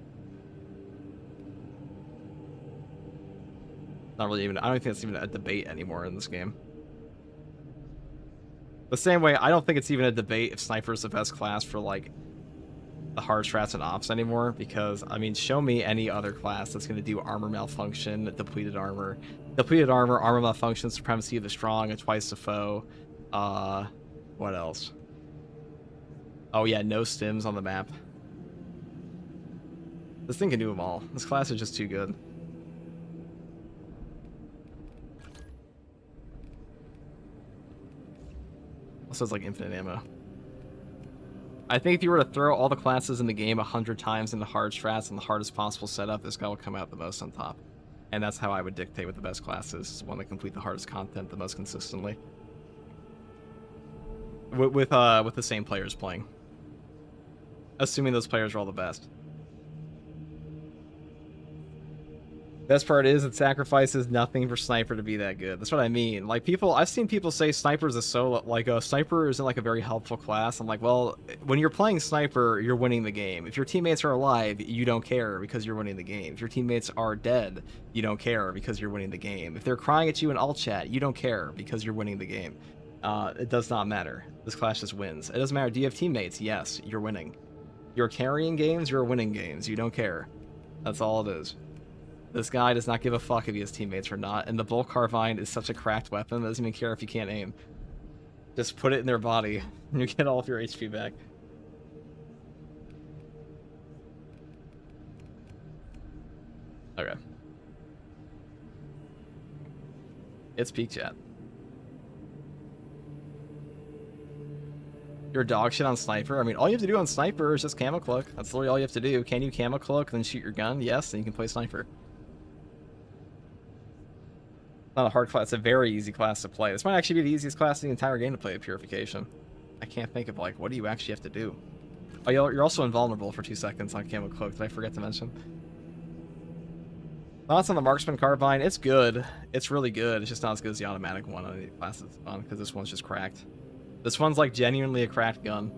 Not really even, I don't think it's even a debate anymore in this game. The same way, I don't think it's even a debate if Sniper is the best class for like the hard strats and ops anymore, because I mean, show me any other class that's going to do armor malfunction, depleted armor, armor malfunction, supremacy of the strong, and twice the foe. What else? Oh yeah, no stims on the map. This thing can do them all. This class is just too good. Also, it's like infinite ammo. I think if you were to throw all the classes in the game 100 times into hard strats and the hardest possible setup, this guy will come out the most on top. And that's how I would dictate what the best class is one that complete the hardest content the most consistently. With the same players playing. Assuming those players are all the best. Best part is it sacrifices nothing for Sniper to be that good. That's what I mean. Like, I've seen people say Sniper is Sniper isn't like a very helpful class. I'm like, well, when you're playing Sniper, you're winning the game. If your teammates are alive, you don't care because you're winning the game. If your teammates are dead, you don't care because you're winning the game. If they're crying at you in alt chat, you don't care because you're winning the game. It does not matter. This class just wins. It doesn't matter. Do you have teammates? Yes, you're winning. You're carrying games, you're winning games. You don't care. That's all it is. This guy does not give a fuck if he has teammates or not, and the Bolt Carbine is such a cracked weapon that doesn't even care if you can't aim. Just put it in their body, and you get all of your HP back. Okay. It's peak chat. You're dog shit on Sniper? I mean, all you have to do on Sniper is just camo cloak. That's literally all you have to do. Can you camo cloak, then shoot your gun? Yes, then you can play Sniper. Not a hard class. It's a very easy class to play. This might actually be the easiest class in the entire game to play with Purification. I can't think of, like, what do you actually have to do? Oh, you're also invulnerable for 2 seconds on Camo Cloak. Did I forget to mention? Thoughts on the Marksman Carbine? It's good. It's really good. It's just not as good as the automatic one on the classes on, because this one's just cracked. This one's, like, genuinely a cracked gun.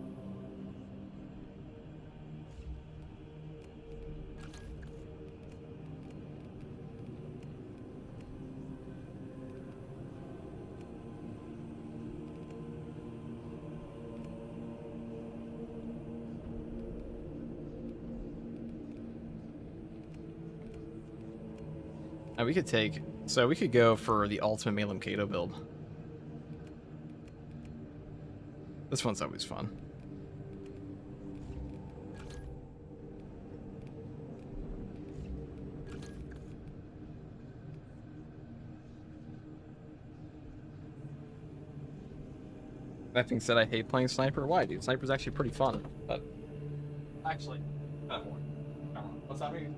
We could take, so we could go for the ultimate Malum Kato build. This one's always fun. That being said, I hate playing Sniper. Why, dude? Sniper's actually pretty fun. But actually, that one. What's that mean?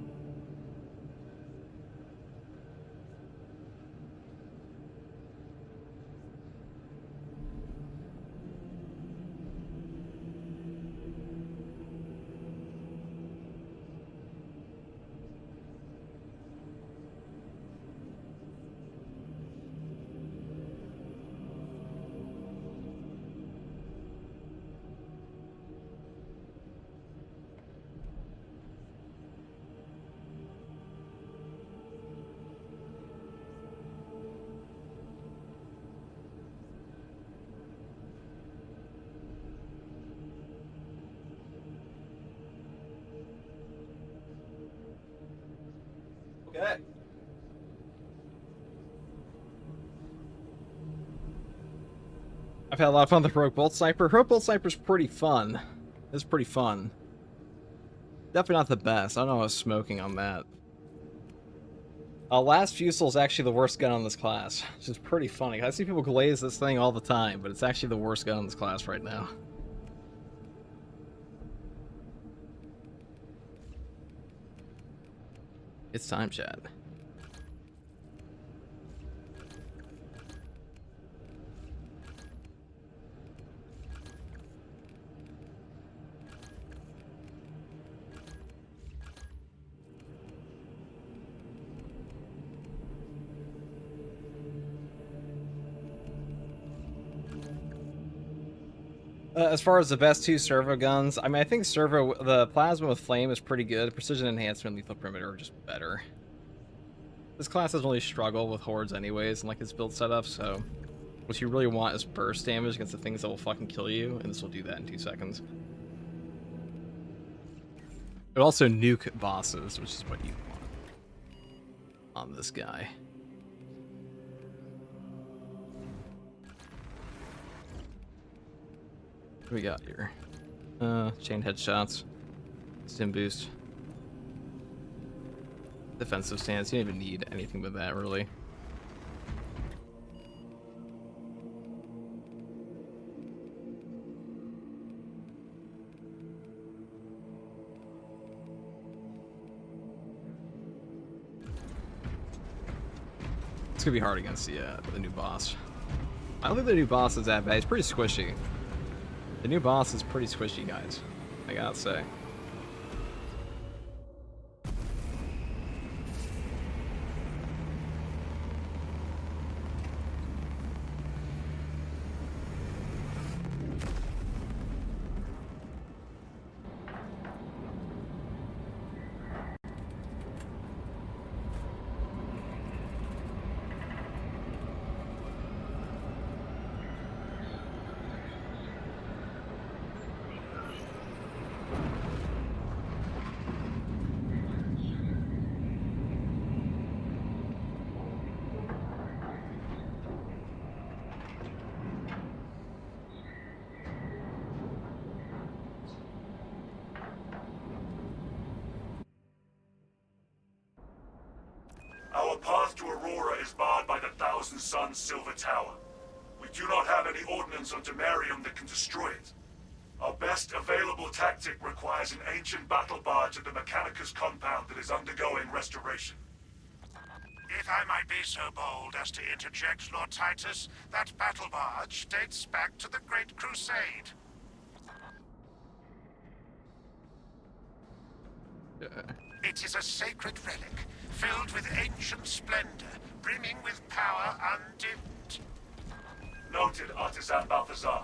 Okay. I've had a lot of fun with the Heroic Bolt Sniper. Heroic Bolt Sniper's pretty fun. It's pretty fun. Definitely not the best. I don't know, I was smoking on that. Last Fusel is actually the worst gun on this class, which is pretty funny. I see people glaze this thing all the time, but it's actually the worst gun in this class right now. It's time, chat. As far as the best two servo guns, I mean, I think the Plasma with Flame is pretty good. Precision Enhancement and Lethal Perimeter are just better. This class doesn't really struggle with hordes anyways, and like its build setup, so what you really want is burst damage against the things that will fucking kill you, and this will do that in 2 seconds. But also nuke bosses, which is what you want on this guy. What do we got here? Chain headshots, stim boost, defensive stance. You don't even need anything but that, really. It's gonna be hard against the new boss. I don't think the new boss is that bad. It's pretty squishy. The new boss is pretty squishy, guys. I gotta say. Our path to Aurora is barred by the Thousand Suns Silver Tower. We do not have any ordnance on Demarium that can destroy it. Our best available tactic requires an ancient battle barge at the Mechanicus compound that is undergoing restoration. If I might be so bold as to interject, Lord Titus, that battle barge dates back to the Great Crusade. It is a sacred relic, filled with ancient splendor, brimming with power undimmed. Noted, Artisan Balthazar.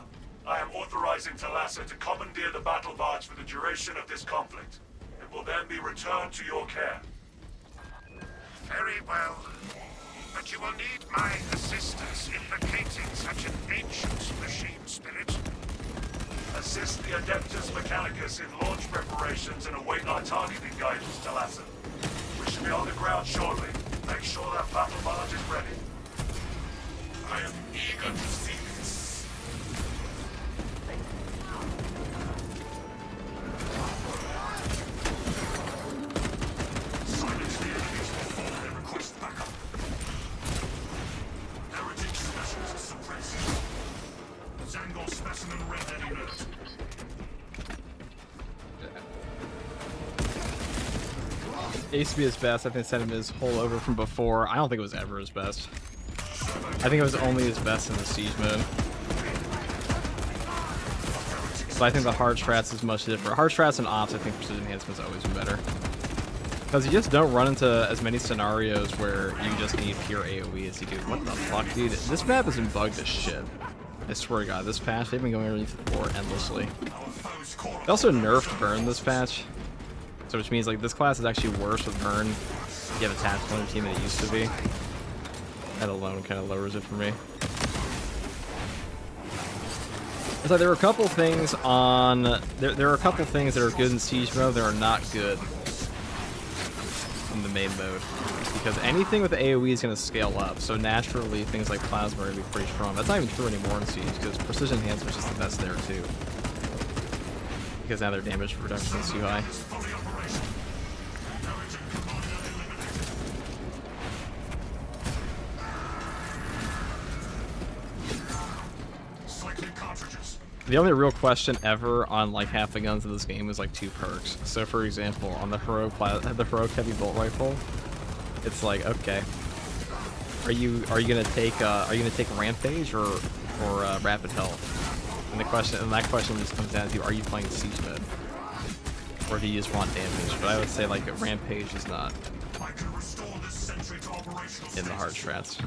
I am authorizing Thalassa to commandeer the battle barge for the duration of this conflict. It will then be returned to your care. Very well. But you will need my assistance in locating such an ancient machine spirit. Assist the Adeptus Mechanicus in launch preparations and await our targeting guidance, Thalassa. We should be on the ground shortly. Make sure that battle barge is ready. I am eager to see this. Silence the enemies before they request backup. Heritage specialist suppressed. Zangor specimen red alert. Ace to be his best. I think sent him his holdover from before. I don't think it was ever his best. I think it was only his best in the siege mode. So I think the hard strats is much different. Hard strats and ops, I think precision enhancement's always been better. Because you just don't run into as many scenarios where you just need pure AoE as you do. What the fuck, dude? This map has been bugged as shit. I swear to God, this patch, they've been going underneath the floor endlessly. They also nerfed burn this patch. So which means like this class is actually worse with burn if you have a tactical on your team than it used to be. That alone kind of lowers it for me. It's like there are a couple things on there are a couple things that are good in siege mode that are not good in the main mode. Because anything with AoE is going to scale up, so naturally things like plasma are going to be pretty strong. That's not even true anymore in siege because precision enhancement is just the best there too. Because now their damage reduction is too high. The only real question ever on like half the guns in this game is like 2 perks. So for example, on the heroic heavy bolt rifle, it's like, okay, are you gonna take rampage or rapid health? And that question just comes down to, are you playing siege mode, or do you just want damage? But I would say like rampage is not in the hard strats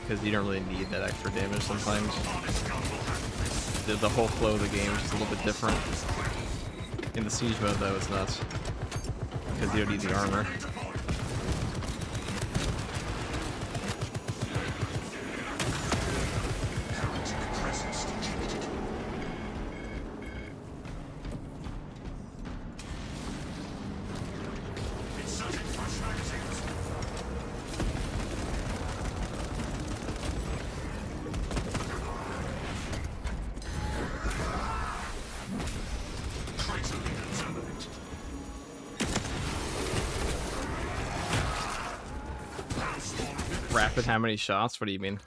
because you don't really need that extra damage sometimes. The whole flow of the game is just a little bit different. In the siege mode though, it's nuts because you don't need the armor. Rapid how many shots? What do you mean?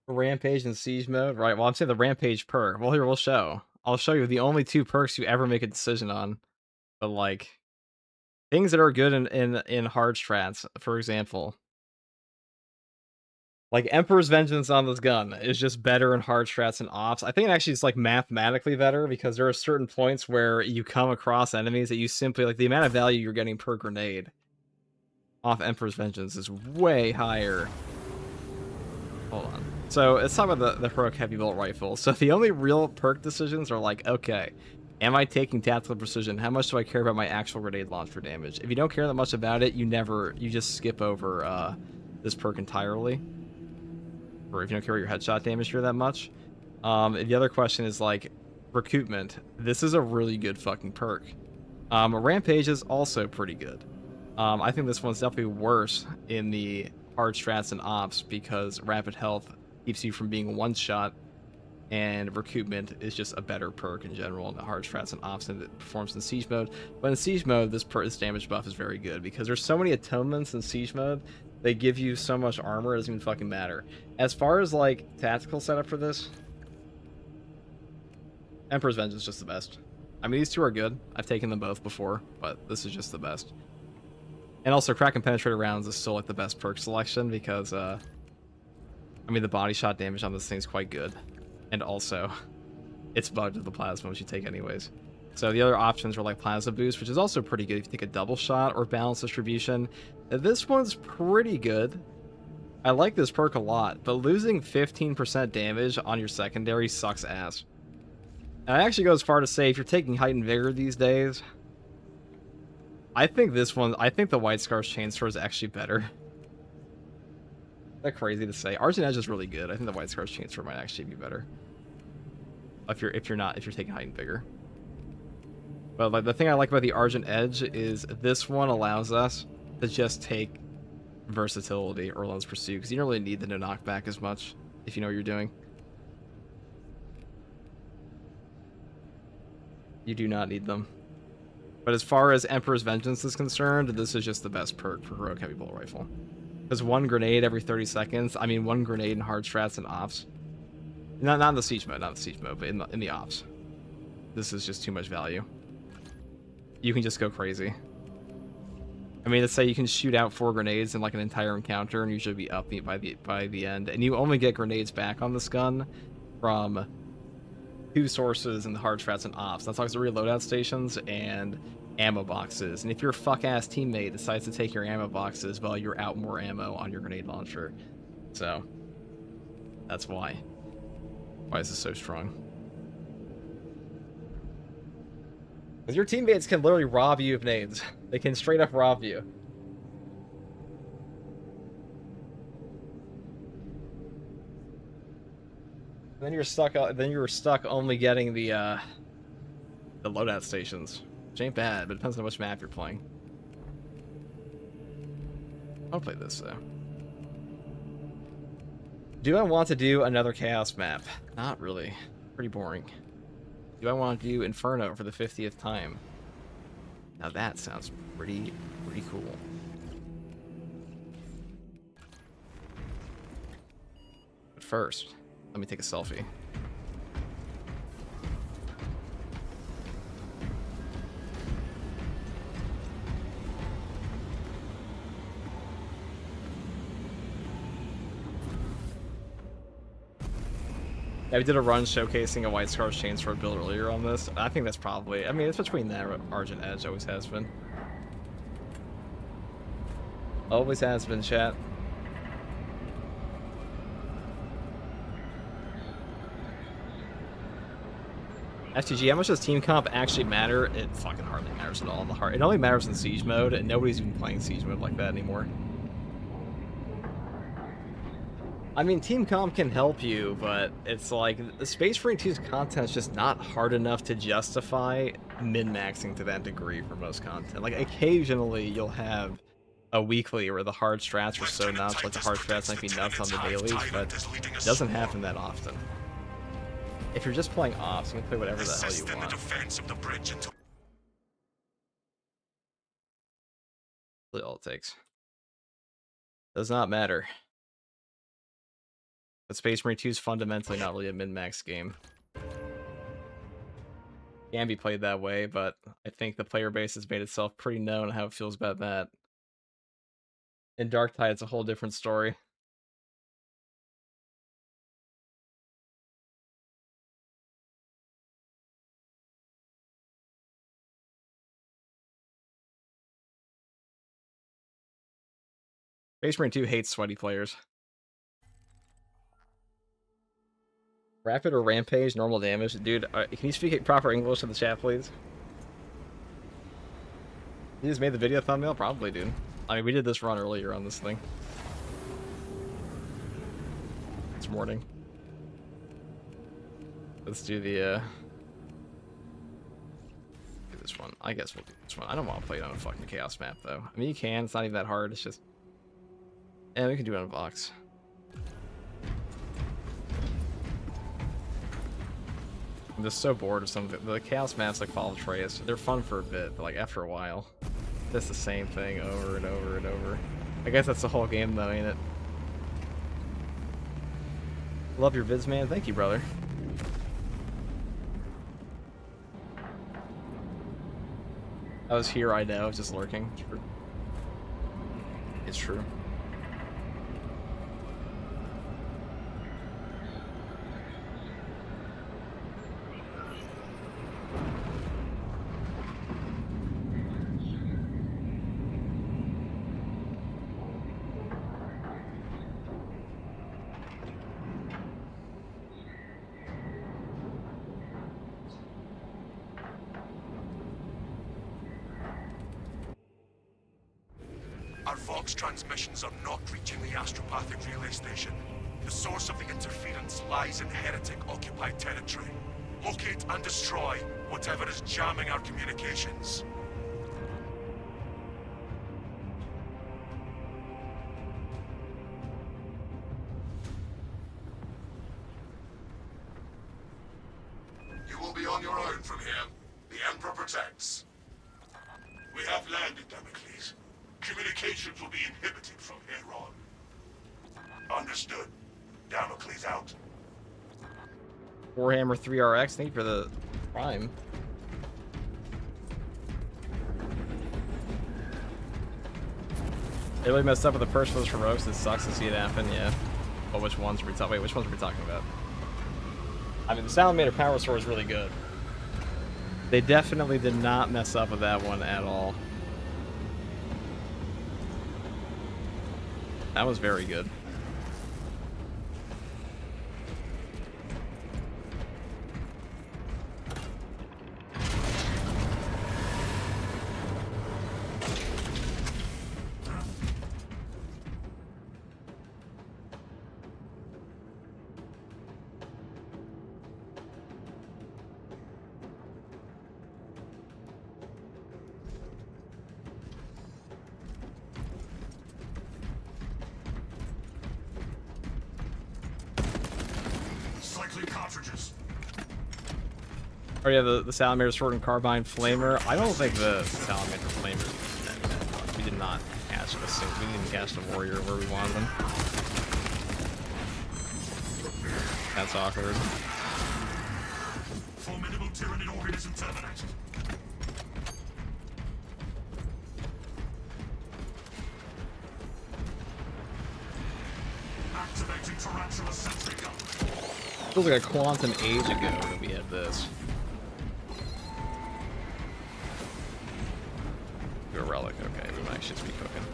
Rampage and siege mode? Right, well I'm saying the rampage perk. Well here, I'll show you the only 2 perks you ever make a decision on. But like things that are good in hard strats, for example. Like Emperor's Vengeance on this gun is just better in hard strats and ops. I think it actually is like mathematically better because there are certain points where you come across enemies that you simply like the amount of value you're getting per grenade off Emperor's Vengeance is way higher. Hold on. So let's talk about the heroic heavy bolt rifle. So the only real perk decisions are like, okay, am I taking tactical precision? How much do I care about my actual grenade launcher damage? If you don't care that much about it, you just skip over this perk entirely. Or if you don't care about your headshot damage here that much. The other question is like recoupment. This is a really good fucking perk. Rampage is also pretty good. I think this one's definitely worse in the hard strats and ops because rapid health keeps you from being one shot, and recoupment is just a better perk in general in the hard strats and ops than it performs in siege mode. But in siege mode, this damage buff is very good because there's so many atonements in siege mode. They give you so much armor, it doesn't even fucking matter. As far as like tactical setup for this, Emperor's Vengeance is just the best. I mean, these 2 are good. I've taken them both before, but this is just the best. And also, crack and penetrator rounds is still like the best perk selection because, I mean, the body shot damage on this thing is quite good. And also, it's bugged with the plasma, which you take anyways. So the other options are like plasma boost, which is also pretty good if you take a double shot, or balance distribution. This one's pretty good. I like this perk a lot, but losing 15% damage on your secondary sucks ass. And I actually go as far to say if you're taking heightened vigor these days, I think the White Scar's Chainsword is actually better. Is that crazy to say? Argent Edge is really good. I think the White Scar's Chainsword might actually be better. If you're taking heightened vigor. But like the thing I like about the Argent Edge is this one allows us to just take versatility or Relentless Pursuit, because you don't really need the no knockback as much if you know what you're doing. You do not need them. But as far as Emperor's Vengeance is concerned, this is just the best perk for Heroic Heavy Bullet Rifle. Because one grenade every 30 seconds, I mean one grenade in hard strats and ops. Not in the siege mode, but in the ops. This is just too much value. You can just go crazy. I mean, let's say you can shoot out 4 grenades in like an entire encounter and usually be up by the end. And you only get grenades back on this gun from 2 sources in the hard strats and ops. That's like the reloadout stations and ammo boxes. And if your fuck-ass teammate decides to take your ammo boxes, well, you're out more ammo on your grenade launcher. So, that's why. Why is this so strong? Because your teammates can literally rob you of nades. They can straight up rob you. Then you're stuck. Then you're stuck only getting the loadout stations, which ain't bad, but it depends on which map you're playing. I'll play this though. Do I want to do another Chaos map? Not really. Pretty boring. Do I want to do Inferno for the 50th time? Now that sounds pretty cool. But first, let me take a selfie. Yeah, we did a run showcasing a White Scar's Chainsword build earlier on this. I think that's probably... I mean, it's between that and Argent Edge. Always has been. Always has been, chat. FTG, how much does team comp actually matter? It fucking hardly matters at all in the heart. It only matters in Siege mode, and nobody's even playing Siege mode like that anymore. I mean, team comp can help you, but it's like the Space Marine 2's content is just not hard enough to justify min-maxing to that degree for most content. Like, occasionally you'll have a weekly where the hard strats are so nuts, like the hard strats might be nuts on the dailies, but it doesn't happen that often. If you're just playing ops, you can play whatever the hell you want. Really all it takes. Does not matter. But Space Marine 2 is fundamentally not really a min-max game. Can be played that way, but I think the player base has made itself pretty known how it feels about that. In Darktide, it's a whole different story. Space Marine 2 hates sweaty players. Rapid or Rampage, normal damage? Dude, can you speak proper English in the chat, please? You just made the video thumbnail? Probably, dude. I mean, we did this run earlier on this thing. This morning. Let's do the, do this one. I guess we'll do this one. I don't want to play it on a fucking Chaos map, though. I mean, you can. It's not even that hard. It's just... Yeah, we can do it on a box. I'm just so bored of some of the Chaos maps like Fall of Atreus. They're fun for a bit, but like after a while, it's the same thing over and over and over. I guess that's the whole game though, ain't it? Love your vids, man. Thank you, brother. I was here, I know, just lurking. is true. Our Vox transmissions are not reaching the astropathic relay station. The source of the interference lies in heretic-occupied territory. Locate and destroy whatever is jamming our communications. You will be on your own from here. The Emperor protects. We have landed, Damocles. Communications will be inhibited from here on. Understood. Damocles out. Warhammer 3RX, thank you for the Prime. They really messed up with the first for those heroics. It sucks to see it happen, yeah. But which ones are we talking? Wait, which ones are we talking about? I mean, the Salamander Power Sword is really good. They definitely did not mess up with that one at all. That was very good. Cartridges. Oh yeah, the Salamander Sword and Carbine Flamer. I don't think the Salamander Flamer is that. We did not cast we didn't cast a warrior where we wanted them. That's awkward. Formidable Tyranid organism terminated. Activating Tarantula sentry gun. Feels like a quantum age ago that we had this. Do a relic, okay, we might just be cooking.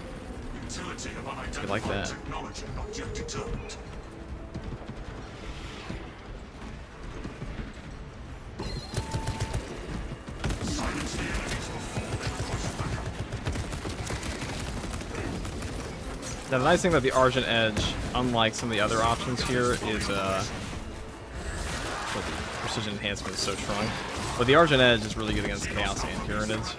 Utility of unidentified like that. technology not yet determined. Silence the enemies before they push back up. Now the nice thing about the Argent Edge, unlike some of the other options here, is well, the precision enhancement is so strong. But the Argent Edge is really good against Chaos and Tyranids.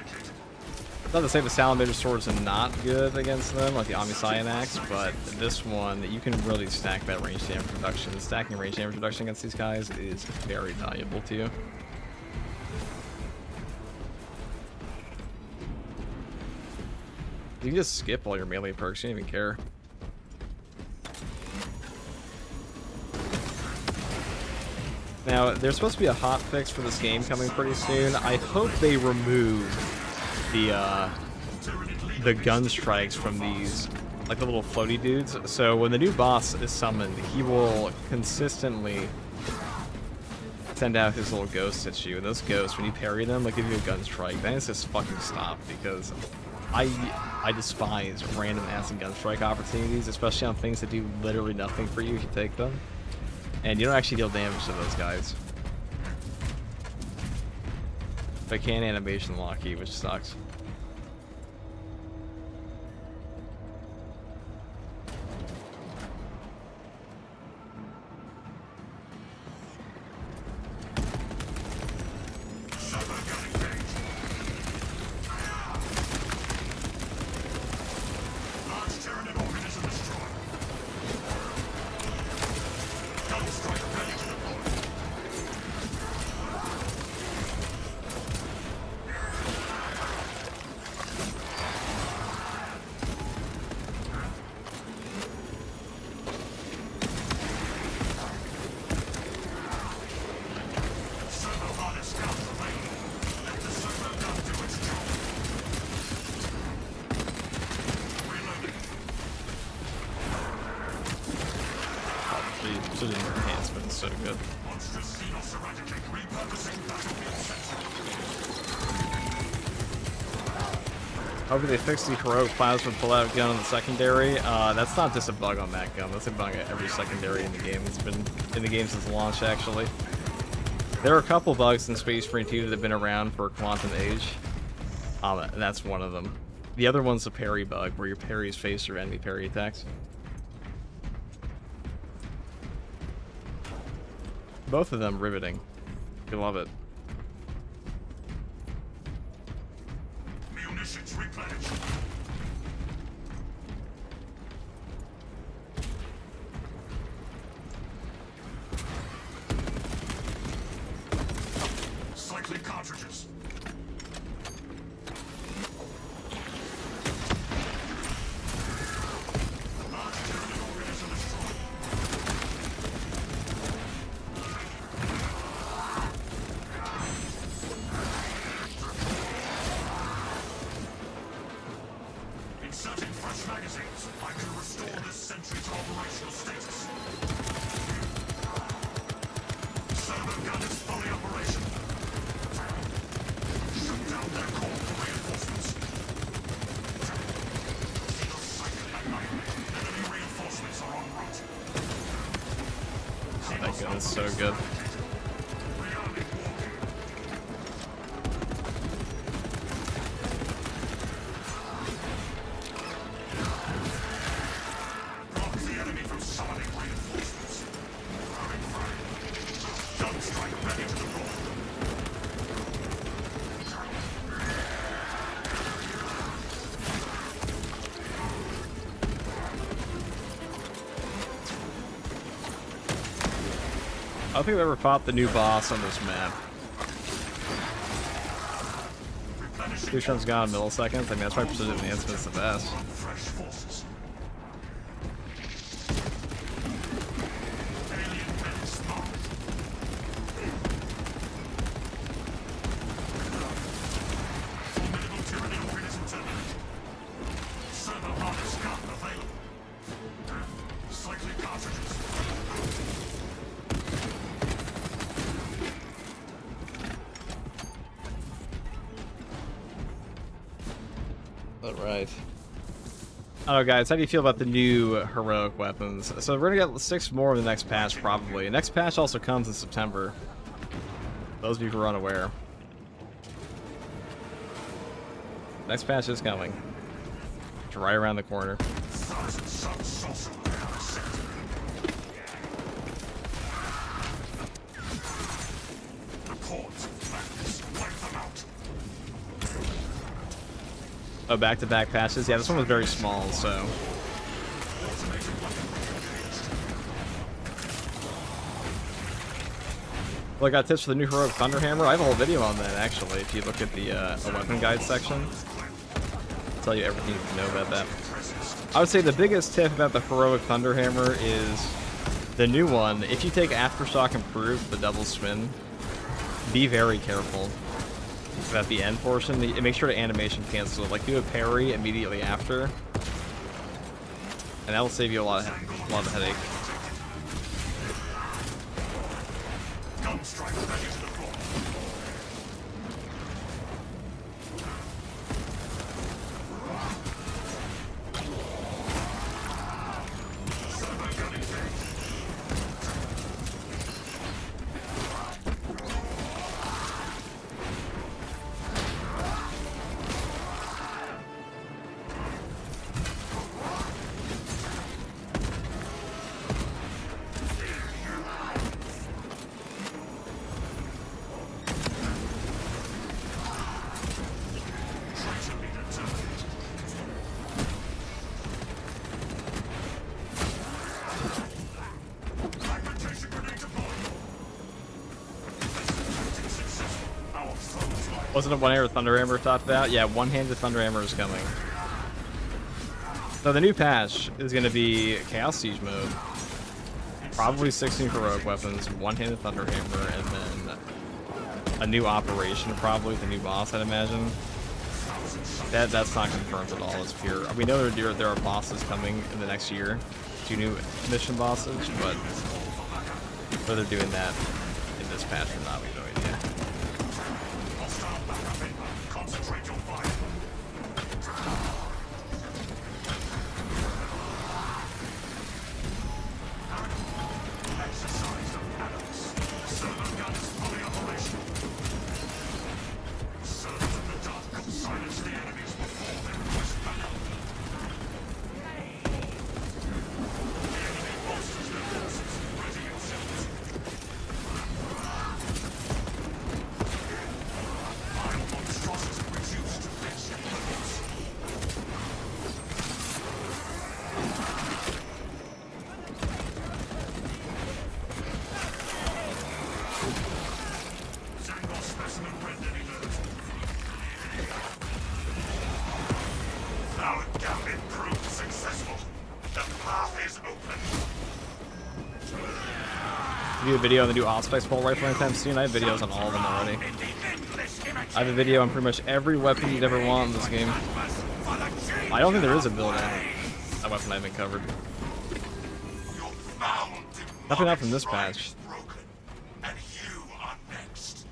Not to say the Salamander Swords are not good against them, like the Omniscion Axe, but this one, you can really stack that range damage reduction. Stacking range damage reduction against these guys is very valuable to you. You can just skip all your melee perks, you don't even care. Now, there's supposed to be a hotfix for this game coming pretty soon. I hope they remove the gun strikes from these, like the little floaty dudes. So when the new boss is summoned, he will consistently send out his little ghosts at you. And those ghosts, when you parry them, like give you a gun strike. Then it's just fucking stop, because I despise random ass and gun strike opportunities, especially on things that do literally nothing for you if you take them. And you don't actually deal damage to those guys. But I can animation lock you, which sucks. precision enhancement is so good. Hopefully they fix the heroic plasma pull-out gun on the secondary. That's not just a bug on that gun. That's a bug at every secondary in the game. It's been in the game since launch, actually. There are a couple bugs in Space Marine 2 that have been around for Quantum Age. That's one of them. The other one's a parry bug, where your parries face your enemy parry attacks. Both of them riveting. You love it. Munitions replenished. Cycling cartridges. Inserting fresh magazines. I can restore this sentry to operational status. Servo gun is fully operational. Shoot down their core for reinforcements. Enemy reinforcements are en route. Oh my goodness, so good. Block the enemy from summoning reinforcements. Gun strike ready to deploy. I don't think I've ever fought the new boss on this map. Two turns gone in milliseconds. I mean, that's why precision enhancement's the best. Fresh forces. Alien menace marked. Formidable tyranny organism terminated. Servo harness gun available. Cycling cartridges. Alright. I don't know, guys, how do you feel about the new heroic weapons? So we're gonna get 6 more in the next patch, probably. The next patch also comes in September. Those of you who are unaware. Next patch is coming. It's right around the corner. Stars and suns sorcerer out of sector. The cords of madness. Wipe them out. Oh, back-to-back patches? Yeah, this one was very small, so... Automated weapon engaged. Well, I got tips for the new heroic Thunderhammer. I have a whole video on that, actually, if you look at the weapon guide section. I'll tell you everything you need to know about that. I would say the biggest tip about the heroic Thunderhammer is the new one. If you take Aftershock Improved, the double spin, be very careful about the end portion. Make sure to animation cancel it. Like, do a parry immediately after, and that will save you a lot of headache. Gun strike ready to deploy. Servo gun engaged. Tracer leader terminated. Fragmentation grenade deployed. Tactic successful. Our foes lie. Wasn't it one-handed Thunderhammer talked about? Yeah, one-handed Thunderhammer is coming. So the new patch is going to be Chaos Siege mode. Probably 16 heroic weapons, one-handed Thunderhammer, and then a new operation, probably with a new boss, I'd imagine. That's not confirmed at all. It's pure. We know there are bosses coming in the next year, 2 new mission bosses, but Whether they're doing that in this patch or not, we have no idea. Hostile backup inbound. Concentrate your fire. Exercise of adults. Servo guns fully operational. Servers of the dark will silence the enemies before they request backup. The enemy bolsters their forces. Ready yourselves. Vile monstrosity reduced to basic limits. Zangor specimen rendered inert. Our gambit proved successful. The path is open. Do a video on the new Auspex pole rifle anytime soon. I have videos on all of them already. I have a video on pretty much every weapon you'd ever want in this game. I don't think there is a build on that weapon I haven't covered. Your foul Nothing out from demonic this shrine patch. is broken, and you are next.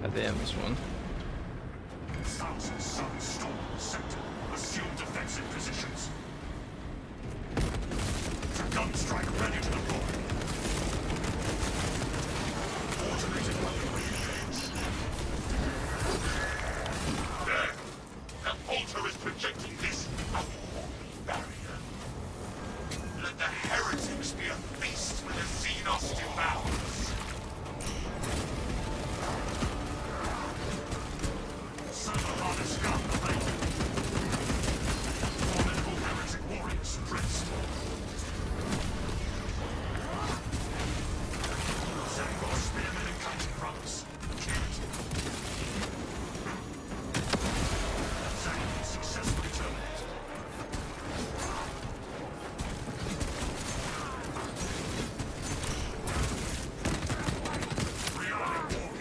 At the end, this one. Thousand suns storm the sector. Assume defensive positions. Gunstrike ready to deploy. Automated weapon engaged. There. The altar is projecting this unholy barrier. Let the heretics be a feast when the Xenos devours. Server harness gun ablated. Formidable heretic warriors dressed. Zangor spearmen and counting runners. Killed. Zangor successfully terminated.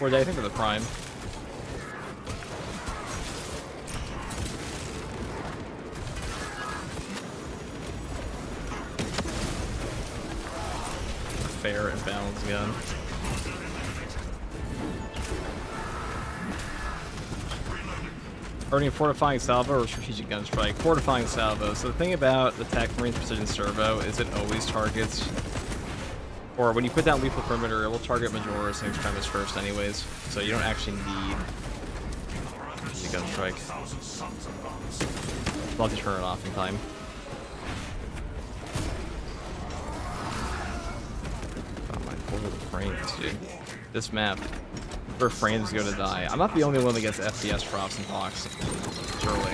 Realigning Or I think for the prime. Fair and balanced gun. Earning a fortifying salvo or strategic gun strike. Fortifying salvo. So the thing about the Tech Marines Precision Servo is it always targets, or when you put down lethal perimeter, it will target Majoris and Extremis first anyways. So you don't actually need the gun strike. thousand suns and bombs. I'll have to turn it off in time. Oh my, poor little frames, dude. This map, where frames go to die. I'm not the only one that gets FPS drops and blocks. Surely.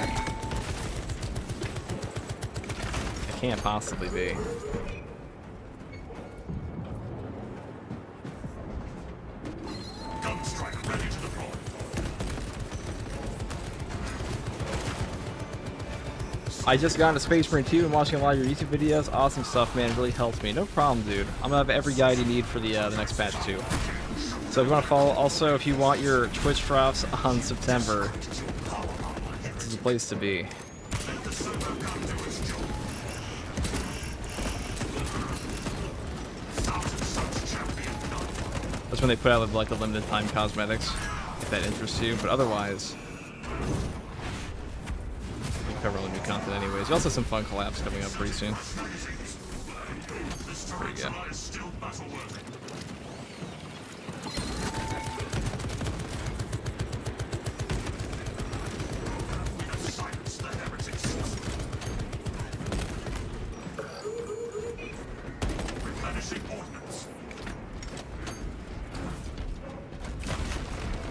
It can't possibly be. Gunstrike ready to deploy. I just got into Space Marine 2 and watching a lot of your YouTube videos. Awesome stuff, man. It really helps me. No problem, dude. I'm gonna have every guide you need for the next patch too. So if you want to follow, also if you want your Twitch drops on September, this is the place to be. Let the servo gun do its job. Thousand suns champion none. That's when they put out like the limited time cosmetics, if that interests you. But otherwise, we cover all the new content anyways. You also have some fun collabs coming up pretty soon. This There you go. tarantula is still battle worthy. We have silenced the heretics. Replenishing ordnance.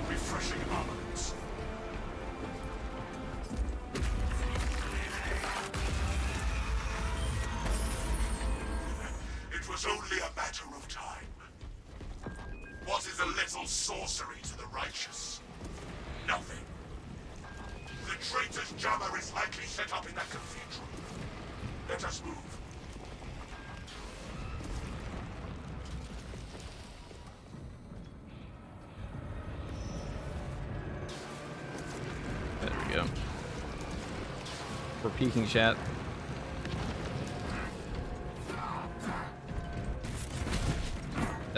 Refreshing armaments. It was only a matter of time. What is a little sorcery to the righteous? Nothing. The traitor's jammer is likely set up in that cathedral. Let us move. peeking, chat.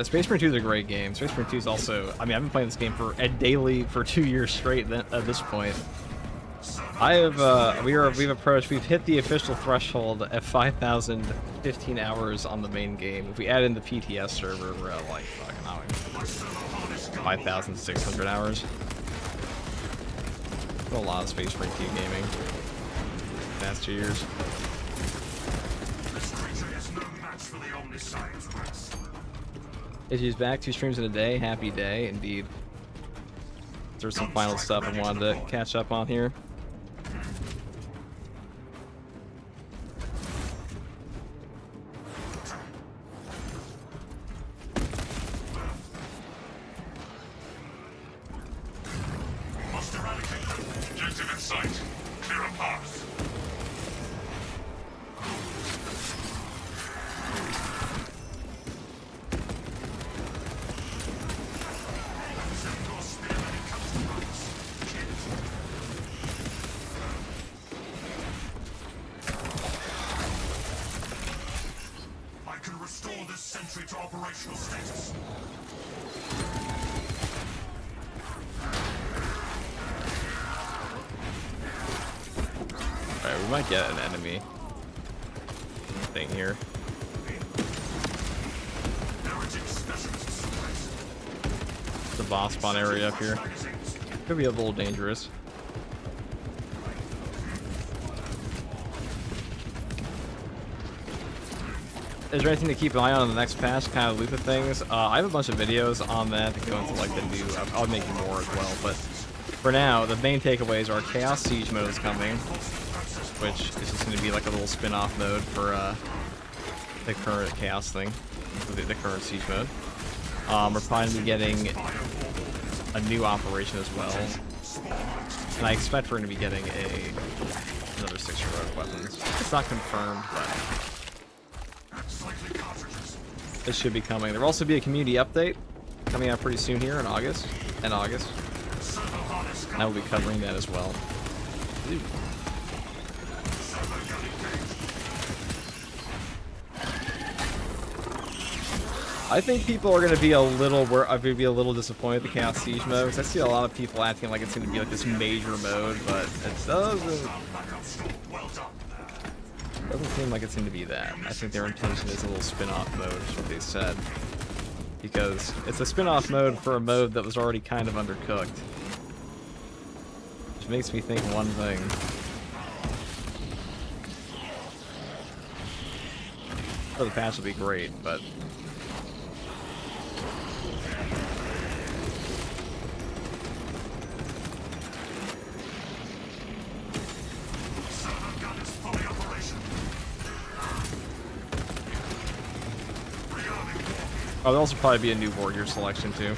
Space Marine 2 is a great game. Space Marine 2 is also... I mean, I've been playing this game for daily for 2 years straight at this point. We've hit the official threshold at 5,015 hours on the main game. If we add in the PTS server, we're at like fucking 5,600 hours. A lot of Space Marine 2 gaming the past 2 years. Izzy's back, 2 streams in a day. Happy day, indeed. There's some final stuff I wanted to catch up on here. Might get an enemy thing here. The boss spawn area up here could be a little dangerous. Is there anything to keep an eye on in the next patch, kind of loop of things? I have a bunch of videos on that to go into like the new. I'll make more as well, but for now, the main takeaways are Chaos Siege mode is coming, which is just going to be like a little spin-off mode for the current Chaos thing, the current Siege mode. We're probably going to be getting a new operation as well, and I expect we're going to be getting another 6 heroic weapons. It's not confirmed, but this should be coming. There will also be a community update coming out pretty soon here in August, and I will be covering that as well. Ooh. I think people are going to be a little disappointed with the Chaos Siege mode, because I see a lot of people acting like it's going to be like this major mode, but it doesn't seem like it's going to be that. I think their intention is a little spin-off mode, is what they said, because it's a spin-off mode for a mode that was already kind of undercooked, which makes me think one thing. Oh, the patch will be great, but oh, there'll also probably be a new warrior selection too.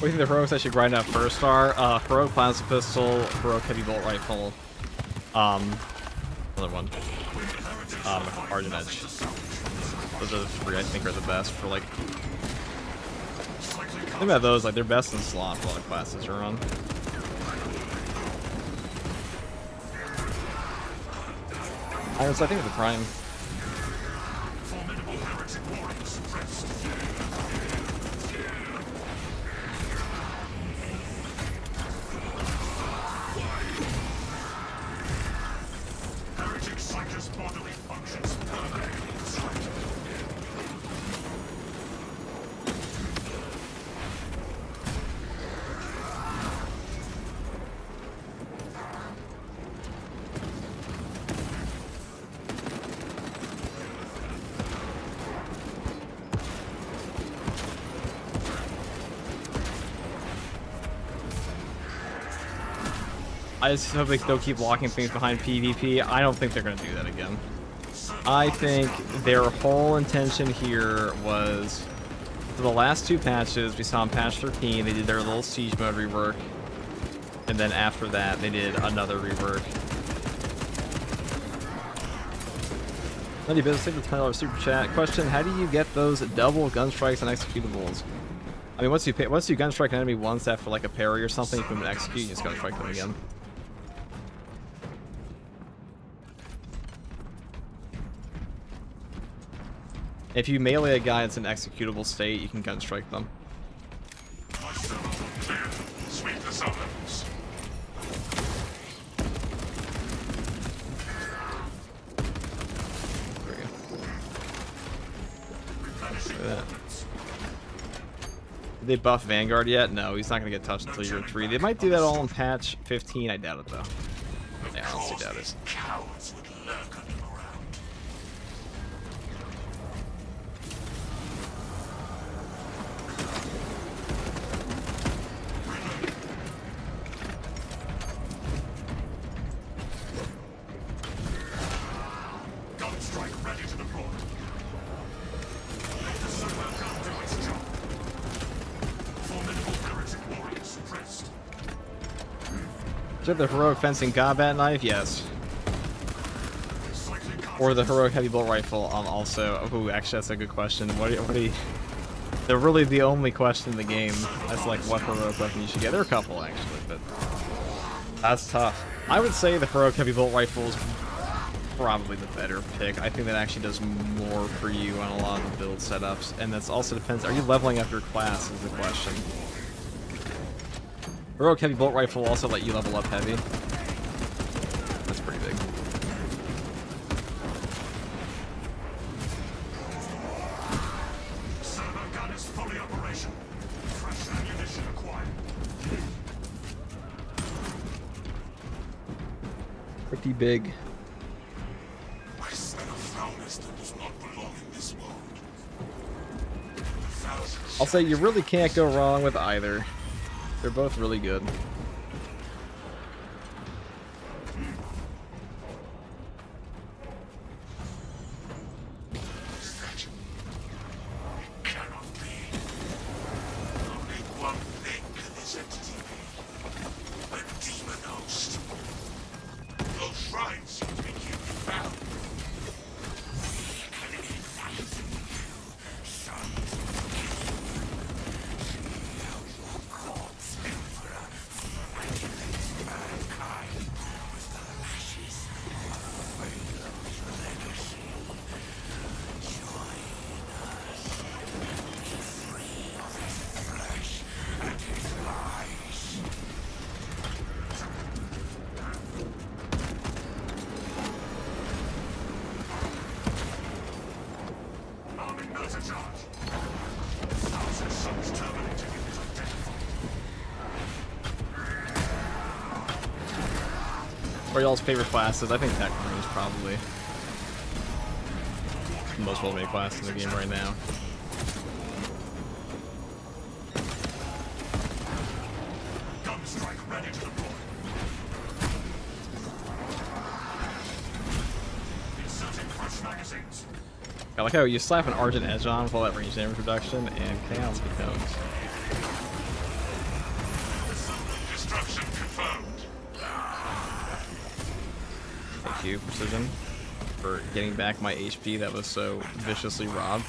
What do you think the heroics I should grind out first are? Heroic plasma pistol, heroic heavy bolt rifle, another one. Argent Edge. Those are the three I think are the best for like. Think about those, like they're best in slot for a lot of classes you're on. Irons, I think it's the prime. I just hope they'll keep locking things behind PvP. I don't think they're going to do that again. I think their whole intention here was, for the last two patches, we saw in patch 13, they did their little siege mode rework. And then after that, they did another rework. Nutty Business, take the $10 super chat. Question, how do you get those double gun strikes and executables? I mean, once you gun strike an enemy once after like a parry or something, you can execute, you just gun strike them again. If you melee a guy that's in executable state, you can gun strike them. Sweep the suburbs. There we go. Look at that. Did they buff Vanguard yet? No, he's not going to get touched until year 3. They might do that all in patch 15. I doubt it, though. Yeah, I honestly doubt it. Cowards would lurk under the ground. Gun strike ready to deploy. Let the super gun do its job. Formidable heretic warriors suppressed. Is that the heroic fencing combat knife? Yes. Or the heroic heavy bolt rifle also. Ooh, actually that's a good question. What do you they're really the only question in the game. That's like what heroic weapon you should get. There are a couple actually, but that's tough. I would say the heroic heavy bolt rifle is probably the better pick. I think that actually does more for you on a lot of the build setups, and that's also depends. Are you leveling up your class is the question. Heroic heavy bolt rifle will also let you level up heavy. That's pretty big. Servo gun is fully operational. Fresh ammunition acquired. Pretty big. I smell a foulness that does not belong in this world. I'll say you really can't go wrong with either. They're both really good. Cannot be. Only one thing can this entity be. A demon host. Those shrines seem to be keeping bound. What are y'all's favorite classes? I think Tech Marine is probably the most well-made class in the game right now. Gun strike ready to deploy. Inserting fresh magazines. I like how you slap an Argent Edge on with all that range damage reduction, and chaos becomes. Destruction confirmed. Thank you, Precision. for getting back my HP that was so viciously robbed.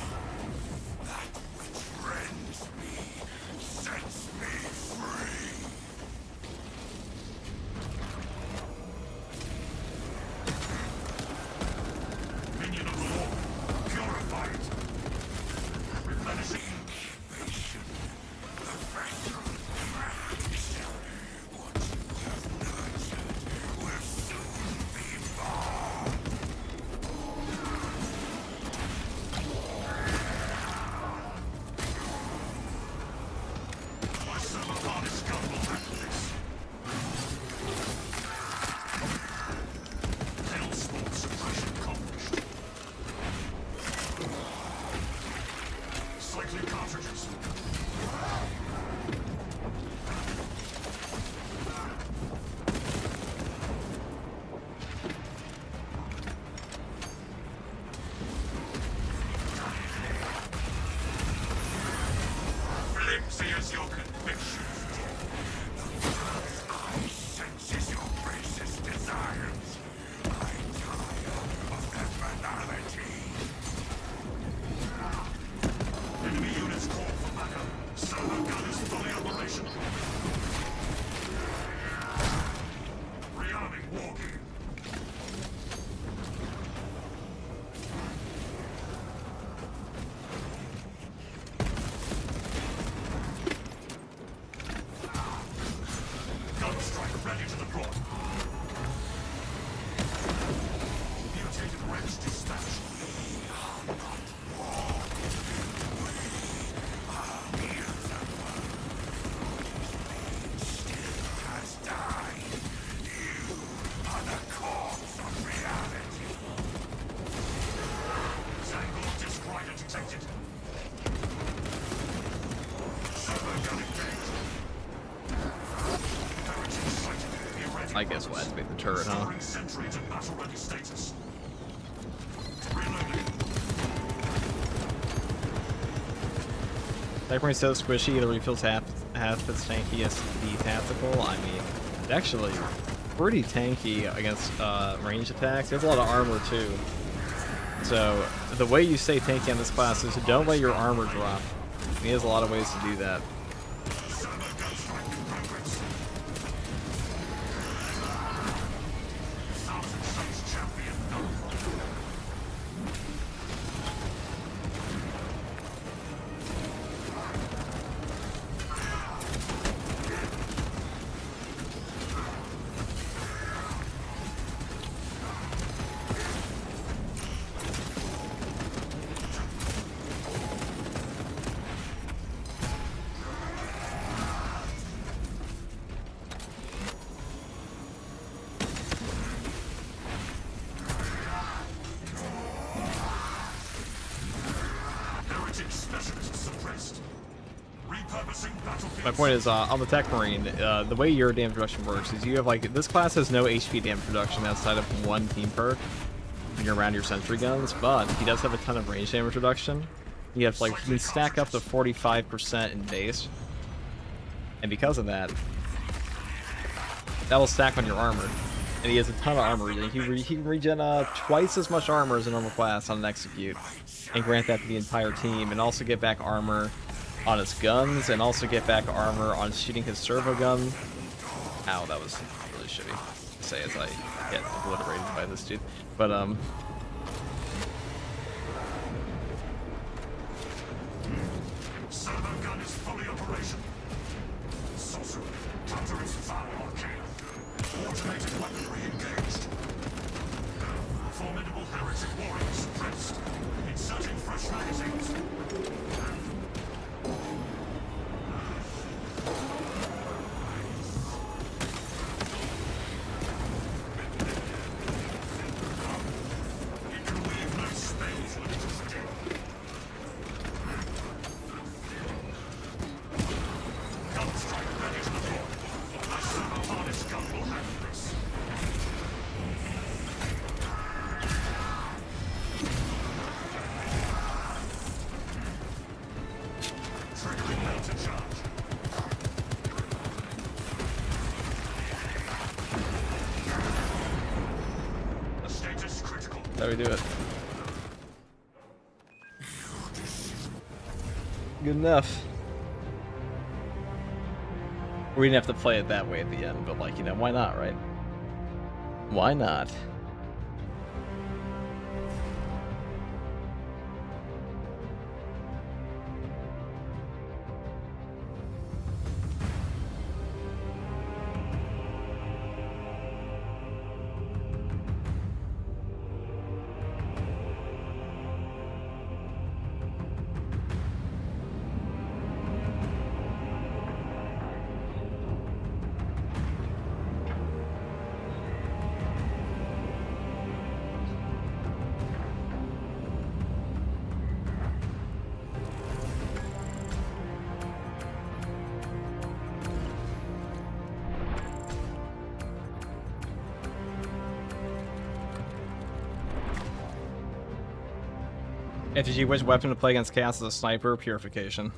I guess we'll activate the turret, huh? That brain's so squishy, it refills half its tanky as the tactical. I mean, it's actually pretty tanky against range attacks. There's a lot of armor too. So the way you stay tanky on this class is don't let your armor drop. He has a lot of ways to do that. My point is, on the Tech Marine, the way your damage reduction works is you have, like, this class has no HP damage reduction outside of one team perk when you're around your sentry guns, but he does have a ton of range damage reduction. You have, like, you can stack up to 45% in base, and because of that, that will stack on your armor. And he has a ton of armor. He can regen twice as much armor as a normal class on an execute, and grant that to the entire team, and also get back armor on his guns, and also get back armor on shooting his servo gun. Ow, that was really shitty to say as I get obliterated by this dude. But Servo gun is fully operational. Sorcerer, counter its foul arcane. Automated weaponry engaged. Formidable heretic warrior suppressed. Inserting fresh magazines. how we do it. Good enough. We didn't have to play it that way at the end, but like, you know, why not, right? Why not? FTG, which weapon to play against Chaos as a sniper? Purification.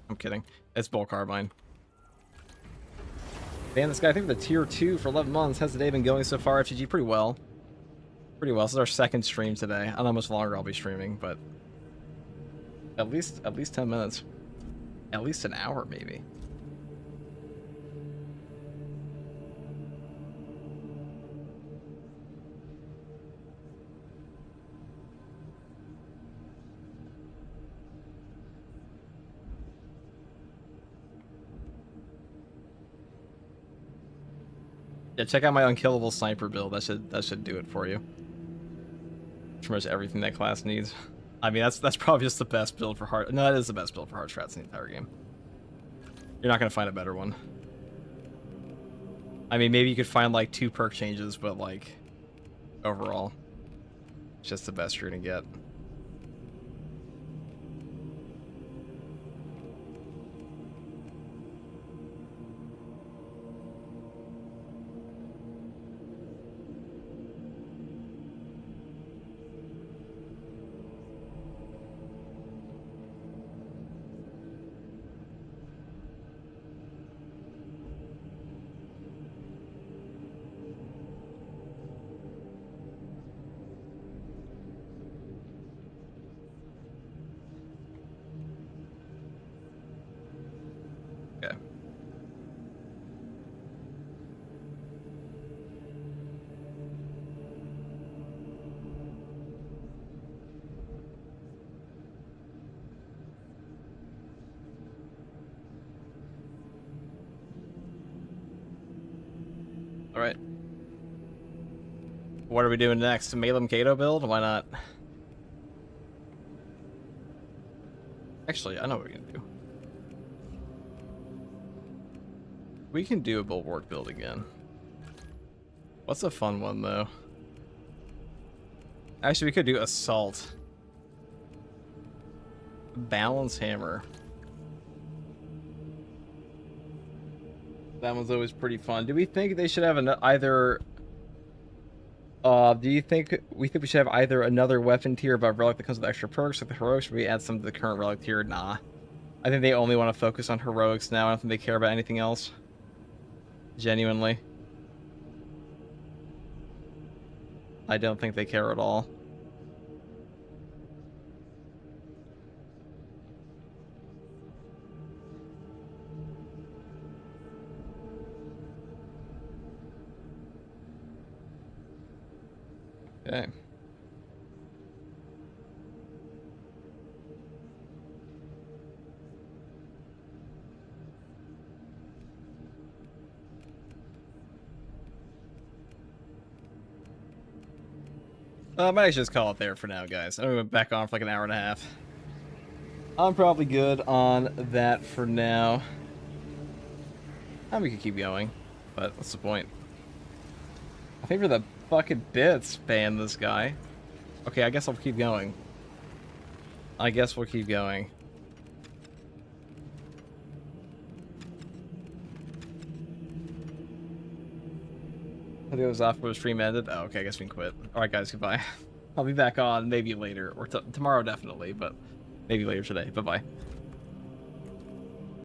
I'm kidding. It's bull carbine. Man, this guy, I think the tier 2 for 11 months. How's the day been going so far? FTG, pretty well. Pretty well. This is our second stream today. I don't know how much longer I'll be streaming, but at least 10 minutes. At least an hour, maybe. Yeah, check out my unkillable sniper build. That should do it for you. Pretty much everything that class needs. I mean, that's probably just the best build for hard. No, that is the best build for hard strats in the entire game. You're not gonna find a better one. I mean, maybe you could find like 2 perk changes, but like overall, it's just the best you're gonna get. Okay. All right. What are we doing next? Malem Kato build? Why not? Actually, I know what we're gonna do. We can do a bulwark build again. What's a fun one, though? Actually, we could do assault. Balance hammer. That one's always pretty fun. Do we think they should have either... do you think we should have either another weapon tier above relic that comes with extra perks, like the heroics, or should we add some to the current relic tier? Nah. I think they only want to focus on heroics now. I don't think they care about anything else. Genuinely. I don't think they care at all. Okay. I might just call it there for now, guys. I'm gonna be back on for like an hour and a half. I'm probably good on that for now. We could keep going, but what's the point? I think for the fucking bits, ban this guy. Okay, I guess I'll keep going. I guess we'll keep going. I think it was off where the stream ended. Oh, okay, I guess we can quit. Alright, guys, goodbye. I'll be back on maybe later, or tomorrow definitely, but maybe later today. Bye-bye.